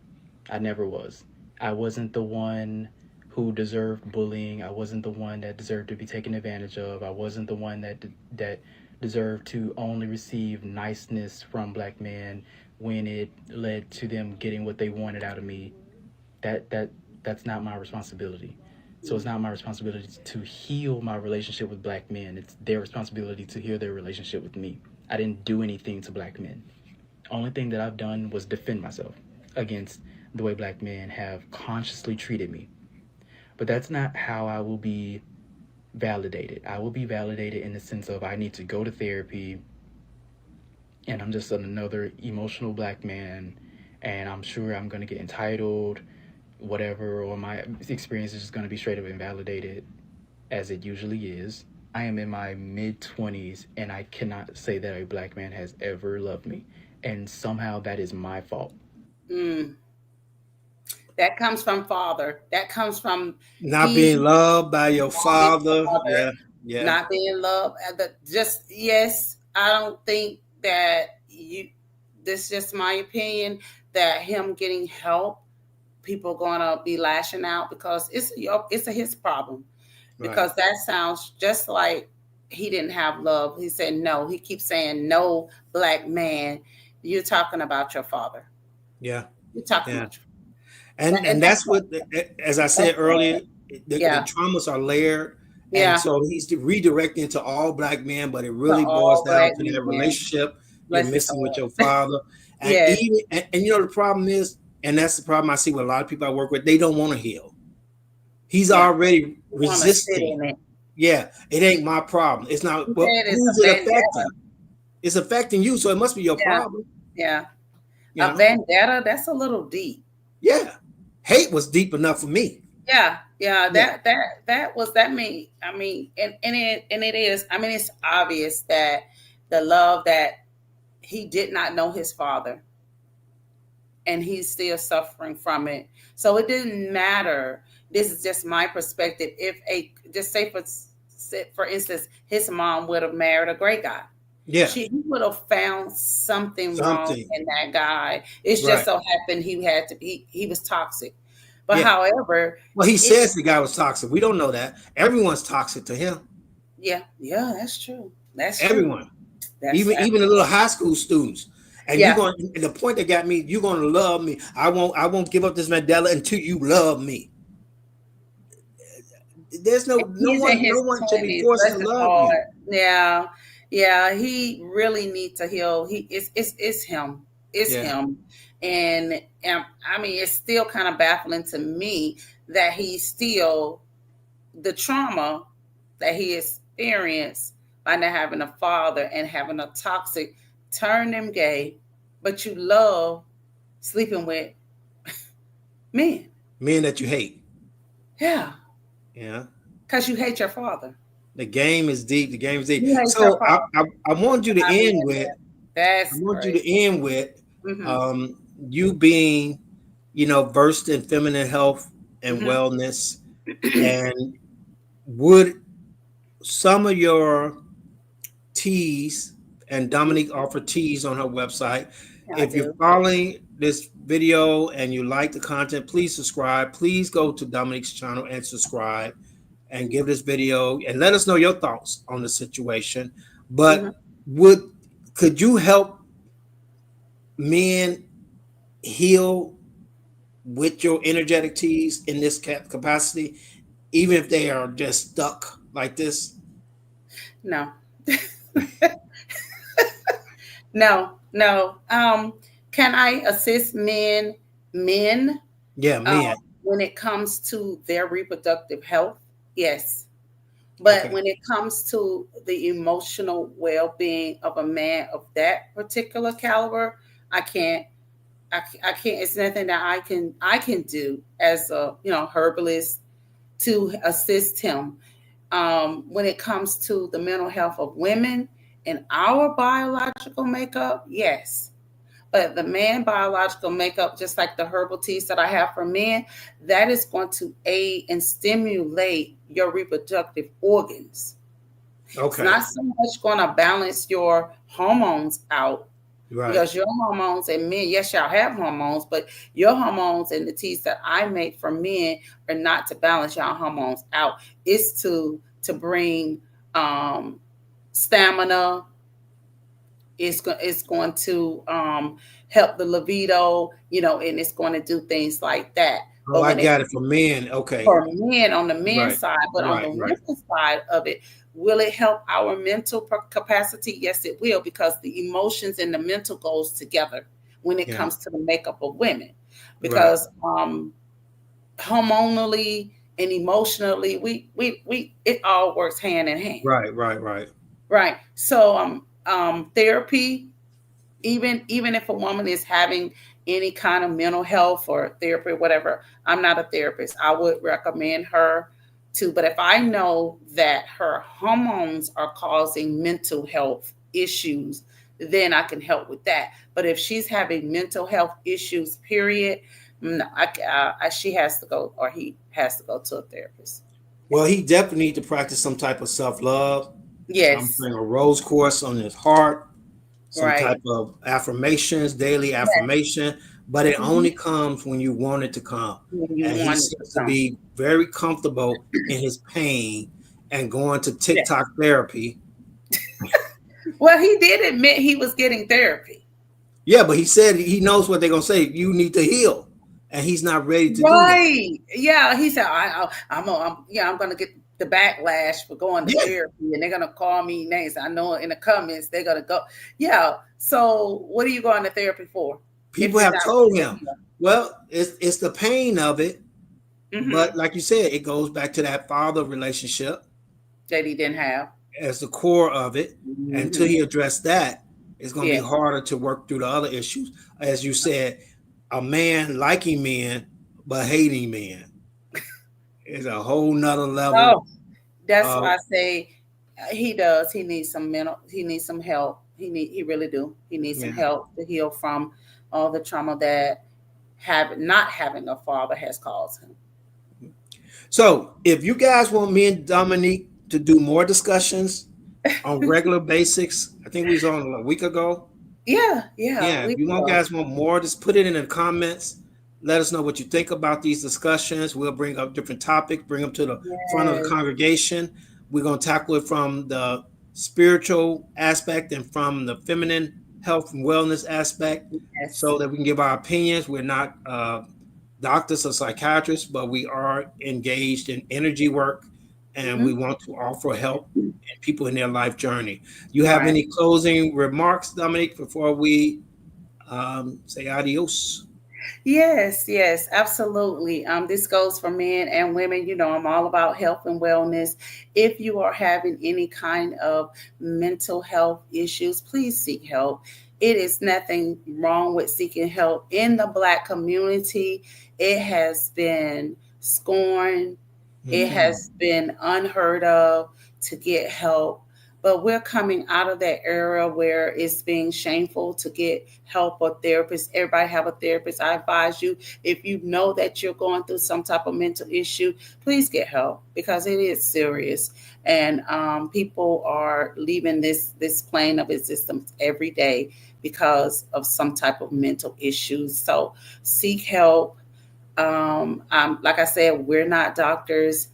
[SPEAKER 3] I never was. I wasn't the one who deserved bullying. I wasn't the one that deserved to be taken advantage of. I wasn't the one that deserved to only receive niceness from black men when it led to them getting what they wanted out of me. That's not my responsibility. So it's not my responsibility to heal my relationship with black men. It's their responsibility to heal their relationship with me. I didn't do anything to black men. Only thing that I've done was defend myself against the way black men have consciously treated me. But that's not how I will be validated. I will be validated in the sense of I need to go to therapy, and I'm just another emotional black man, and I'm sure I'm going to get entitled, whatever, or my experience is just going to be straight up invalidated as it usually is. I am in my mid 20s, and I cannot say that a black man has ever loved me, and somehow that is my fault.
[SPEAKER 2] Mm. That comes from father. That comes from
[SPEAKER 1] Not being
[SPEAKER 2] he
[SPEAKER 1] loved by your
[SPEAKER 2] his
[SPEAKER 1] father.
[SPEAKER 2] father
[SPEAKER 1] Yeah, yeah,
[SPEAKER 2] not being loved. Just yes, I don't think that you. This is just my opinion that him getting help, people gonna be lashing out because it's a his problem
[SPEAKER 1] right.
[SPEAKER 2] because that sounds just like he didn't have love. He said no. He keeps saying no, black man. You're talking about your father.
[SPEAKER 1] Yeah,
[SPEAKER 2] You're talking
[SPEAKER 1] yeah.
[SPEAKER 2] about
[SPEAKER 1] And
[SPEAKER 2] and
[SPEAKER 1] that's what, as I
[SPEAKER 2] that's
[SPEAKER 1] said earlier, the
[SPEAKER 2] yeah,
[SPEAKER 1] traumas are layered, And
[SPEAKER 2] Yeah.
[SPEAKER 1] so he's redirecting to all black men, but it
[SPEAKER 2] To
[SPEAKER 1] really boils
[SPEAKER 2] all
[SPEAKER 1] down
[SPEAKER 2] black
[SPEAKER 1] to that
[SPEAKER 2] men.
[SPEAKER 1] relationship you're
[SPEAKER 2] Bless his
[SPEAKER 1] missing with
[SPEAKER 2] heart.
[SPEAKER 1] your father. And
[SPEAKER 2] Yes.
[SPEAKER 1] even and you know the problem is, and that's the problem I see with a lot of people I work with, they don't want to heal. He's
[SPEAKER 2] Yeah.
[SPEAKER 1] already
[SPEAKER 2] You want to sit
[SPEAKER 1] resisting.
[SPEAKER 2] in it.
[SPEAKER 1] Yeah, it ain't my problem. It's
[SPEAKER 2] He
[SPEAKER 1] not. Well,
[SPEAKER 2] said it's
[SPEAKER 1] who's
[SPEAKER 2] a
[SPEAKER 1] it
[SPEAKER 2] vendetta.
[SPEAKER 1] affecting? It's affecting you, so it must be your
[SPEAKER 2] Yeah.
[SPEAKER 1] problem.
[SPEAKER 2] Yeah.
[SPEAKER 1] You
[SPEAKER 2] A
[SPEAKER 1] know?
[SPEAKER 2] vendetta, that's a little deep.
[SPEAKER 1] Yeah. Hate was deep enough for me.
[SPEAKER 2] Yeah, yeah,
[SPEAKER 1] Yeah.
[SPEAKER 2] that was that mean. I mean, and it is. I mean, it's obvious that the love that he did not know his father, and he's still suffering from it. So it didn't matter. This is just my perspective. If a just say for instance, his mom would have married a great guy.
[SPEAKER 1] Yeah.
[SPEAKER 2] He would have found something wrong
[SPEAKER 1] Something.
[SPEAKER 2] in that guy. It's just
[SPEAKER 1] Right.
[SPEAKER 2] so happened he was toxic. But
[SPEAKER 1] Yeah.
[SPEAKER 2] however,
[SPEAKER 1] Well, he
[SPEAKER 2] it
[SPEAKER 1] says the guy was toxic. We don't know that. Everyone's toxic to him.
[SPEAKER 2] yeah, that's true. That's true.
[SPEAKER 1] Everyone.
[SPEAKER 2] That's
[SPEAKER 1] Even the little high school students. And you're
[SPEAKER 2] yeah.
[SPEAKER 1] going the point that got me, you're gonna love me. I won't give up this Mandela until you love me. There's no
[SPEAKER 2] And he's in
[SPEAKER 1] no
[SPEAKER 2] his
[SPEAKER 1] one should be
[SPEAKER 2] 20s.
[SPEAKER 1] forced to
[SPEAKER 2] Bless his
[SPEAKER 1] love
[SPEAKER 2] heart.
[SPEAKER 1] you.
[SPEAKER 2] Yeah. Yeah. He really needs to heal. It's him. It's
[SPEAKER 1] Yeah.
[SPEAKER 2] him. And I mean, it's still kind of baffling to me that he's still the trauma that he experienced by not having a father and having a toxic turn him gay, but you love sleeping with men.
[SPEAKER 1] Men that you hate.
[SPEAKER 2] Yeah.
[SPEAKER 1] Yeah.
[SPEAKER 2] Because you hate your father.
[SPEAKER 1] The game is deep. The game is deep.
[SPEAKER 2] You hate your
[SPEAKER 1] So
[SPEAKER 2] father.
[SPEAKER 1] I want you to
[SPEAKER 2] I mean,
[SPEAKER 1] end with I
[SPEAKER 2] that's
[SPEAKER 1] want you
[SPEAKER 2] great.
[SPEAKER 1] to end with
[SPEAKER 2] Mm-hmm.
[SPEAKER 1] you being, versed in feminine health and
[SPEAKER 2] Mm-hmm.
[SPEAKER 1] wellness. And would some of your teas, and Dominique offer teas on her website.
[SPEAKER 2] I
[SPEAKER 1] If you're
[SPEAKER 2] do.
[SPEAKER 1] following this video and you like the content, please subscribe. Please go to Dominique's channel and subscribe and give this video and let us know your thoughts on the situation.
[SPEAKER 2] Mm-hmm.
[SPEAKER 1] But could you help men heal with your energetic teas in this capacity, even if they are just stuck like this?
[SPEAKER 2] No. No, no. Can I assist men,
[SPEAKER 1] Yeah,
[SPEAKER 2] um,
[SPEAKER 1] men.
[SPEAKER 2] when it comes to their reproductive health? Yes. But
[SPEAKER 1] Okay.
[SPEAKER 2] when it comes to the emotional well-being of a man of that particular caliber, I can't. I can't. It's nothing that I can do as a herbalist to assist him. When it comes to the mental health of women and our biological makeup, yes. But the man biological makeup, just like the herbal teas that I have for men, that is going to aid and stimulate your reproductive organs. It's
[SPEAKER 1] Okay.
[SPEAKER 2] not so much going to balance your hormones out
[SPEAKER 1] Right.
[SPEAKER 2] because your hormones and men, yes, y'all have hormones, but your hormones and the teas that I make for men are not to balance y'all hormones out. It's to bring stamina. It's going to help the libido, and it's going to do things like that.
[SPEAKER 1] Oh,
[SPEAKER 2] But
[SPEAKER 1] I
[SPEAKER 2] when it
[SPEAKER 1] got it for men. Okay.
[SPEAKER 2] for men on the men's
[SPEAKER 1] Right.
[SPEAKER 2] side, but on the
[SPEAKER 1] Right. Right.
[SPEAKER 2] women's side of it, will it help our mental capacity? Yes, it will, because the emotions and the mental goes together when it
[SPEAKER 1] Yeah.
[SPEAKER 2] comes to the makeup of women.
[SPEAKER 1] Right.
[SPEAKER 2] Because hormonally and emotionally, we it all works hand in hand,
[SPEAKER 1] Right. Right. Right.
[SPEAKER 2] right? So therapy, even if a woman is having any kind of mental health or therapy or whatever, I'm not a therapist. I would recommend her to, but if I know that her hormones are causing mental health issues, then I can help with that. But if she's having mental health issues, period, no, she has to go, or he has to go to a therapist.
[SPEAKER 1] Well, he definitely need to practice some type of self-love. I'm
[SPEAKER 2] Yes,
[SPEAKER 1] putting a rose course on his heart, some
[SPEAKER 2] right.
[SPEAKER 1] type of affirmations, daily
[SPEAKER 2] Yes.
[SPEAKER 1] affirmation, but it
[SPEAKER 2] Mhm.
[SPEAKER 1] only comes when you want it to come.
[SPEAKER 2] When you
[SPEAKER 1] And he
[SPEAKER 2] want it to
[SPEAKER 1] seems to
[SPEAKER 2] come.
[SPEAKER 1] be very comfortable in his pain and going to
[SPEAKER 2] Yeah.
[SPEAKER 1] TikTok therapy.
[SPEAKER 2] Well, he did admit he was getting therapy.
[SPEAKER 1] Yeah, but he said he knows what they're gonna say. You need to heal, and he's not ready to do that.
[SPEAKER 2] Right. Yeah. He said, I'm yeah, I'm going to get the backlash for going to
[SPEAKER 1] Yeah,
[SPEAKER 2] therapy, and they're gonna call me names. I know in the comments they're gonna go, yeah. So what are you going to therapy for if
[SPEAKER 1] people
[SPEAKER 2] you're
[SPEAKER 1] have
[SPEAKER 2] not
[SPEAKER 1] told
[SPEAKER 2] really
[SPEAKER 1] him. Well, it's the pain of it,
[SPEAKER 2] mm-hmm.
[SPEAKER 1] but like you said, it goes back to that father relationship
[SPEAKER 2] that he didn't have?
[SPEAKER 1] as the core of it. Until
[SPEAKER 2] Mm-hmm.
[SPEAKER 1] he addressed that, it's going to be
[SPEAKER 2] Yeah,
[SPEAKER 1] harder to work through the other issues. As you said, a man liking men but hating men is a whole nother level
[SPEAKER 2] oh, that's
[SPEAKER 1] of,
[SPEAKER 2] why I say he does. He needs some mental. He needs some help. He really do. He needs some
[SPEAKER 1] yeah.
[SPEAKER 2] help to heal from all the trauma that not having a father has caused him.
[SPEAKER 1] So if you guys want me and Dominique to do more discussions on regular basics, I think we was on a week ago.
[SPEAKER 2] Yeah, yeah,
[SPEAKER 1] Yeah, if
[SPEAKER 2] we
[SPEAKER 1] you want
[SPEAKER 2] will.
[SPEAKER 1] guys want more, just put it in the comments. Let us know what you think about these discussions. We'll bring up different topics, bring them to the front of the
[SPEAKER 2] Yes,
[SPEAKER 1] congregation. We're going to tackle it from the spiritual aspect and from the feminine health and wellness aspect
[SPEAKER 2] yes.
[SPEAKER 1] so that we can give our opinions. We're not doctors or psychiatrists, but we are engaged in energy work and
[SPEAKER 2] Hmm.
[SPEAKER 1] we want to offer help and people in their life journey. You have
[SPEAKER 2] Right.
[SPEAKER 1] any closing remarks, Dominic, before we say adios?
[SPEAKER 2] Yes, yes, absolutely. This goes for men and women. You know, I'm all about health and wellness. If you are having any kind of mental health issues, please seek help. It is nothing wrong with seeking help. In the Black community, it has been scorned, it
[SPEAKER 1] Mm,
[SPEAKER 2] has been unheard of to get help. But we're coming out of that era where it's being shameful to get help or therapist. Everybody have a therapist. I advise you, if you know that you're going through some type of mental issue, please get help because it is serious. And people are leaving this plane of existence every day because of some type of mental issues. So seek help. Like I said, we're not doctors.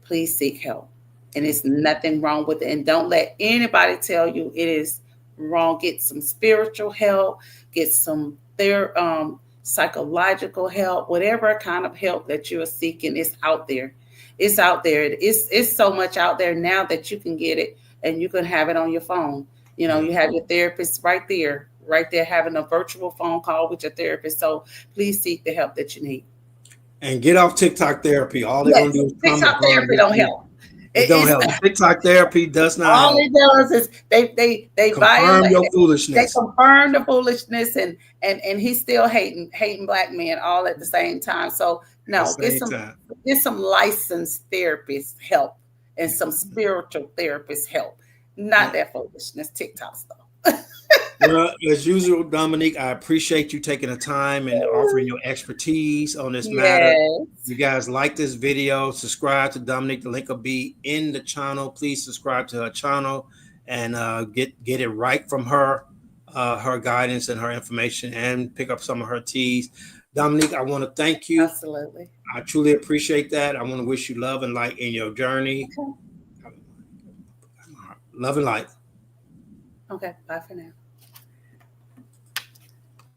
[SPEAKER 2] Please seek help. And it's nothing wrong with it. And don't let anybody tell you it is wrong. Get some spiritual help, get some psychological help, whatever kind of help that you're seeking is out there. It's out there. It's so much out there now that you can get it and you can have it on your phone. You know,
[SPEAKER 1] yeah.
[SPEAKER 2] you have your therapist right there, having a virtual phone call with your therapist. So please seek the help that you need.
[SPEAKER 1] And get off TikTok therapy. All they're going to
[SPEAKER 2] Yes,
[SPEAKER 1] do is come and
[SPEAKER 2] TikTok
[SPEAKER 1] harm
[SPEAKER 2] therapy
[SPEAKER 1] your
[SPEAKER 2] don't
[SPEAKER 1] peace.
[SPEAKER 2] help.
[SPEAKER 1] It don't
[SPEAKER 2] It's
[SPEAKER 1] help. TikTok therapy does not
[SPEAKER 2] all
[SPEAKER 1] help.
[SPEAKER 2] it does is they
[SPEAKER 1] Confirm
[SPEAKER 2] violate,
[SPEAKER 1] your
[SPEAKER 2] they
[SPEAKER 1] foolishness.
[SPEAKER 2] confirm the foolishness, and he's still hating black men all at the same time. So
[SPEAKER 1] At the
[SPEAKER 2] no,
[SPEAKER 1] same time.
[SPEAKER 2] get some licensed therapist help and some spiritual therapist help, not
[SPEAKER 1] Yeah.
[SPEAKER 2] that foolishness TikTok stuff.
[SPEAKER 1] Well, as usual, Dominique, I appreciate you taking the time and offering your expertise on this matter.
[SPEAKER 2] Yes,
[SPEAKER 1] You guys like this video, subscribe to Dominique. The link will be in the channel. Please subscribe to her channel and get it right from her, her guidance and her information, and pick up some of her teas. Dominique, I want to thank you.
[SPEAKER 2] absolutely.
[SPEAKER 1] I truly appreciate that. I want to wish you love and light in your journey.
[SPEAKER 2] Okay,
[SPEAKER 1] Love and light.
[SPEAKER 2] okay. Bye for now.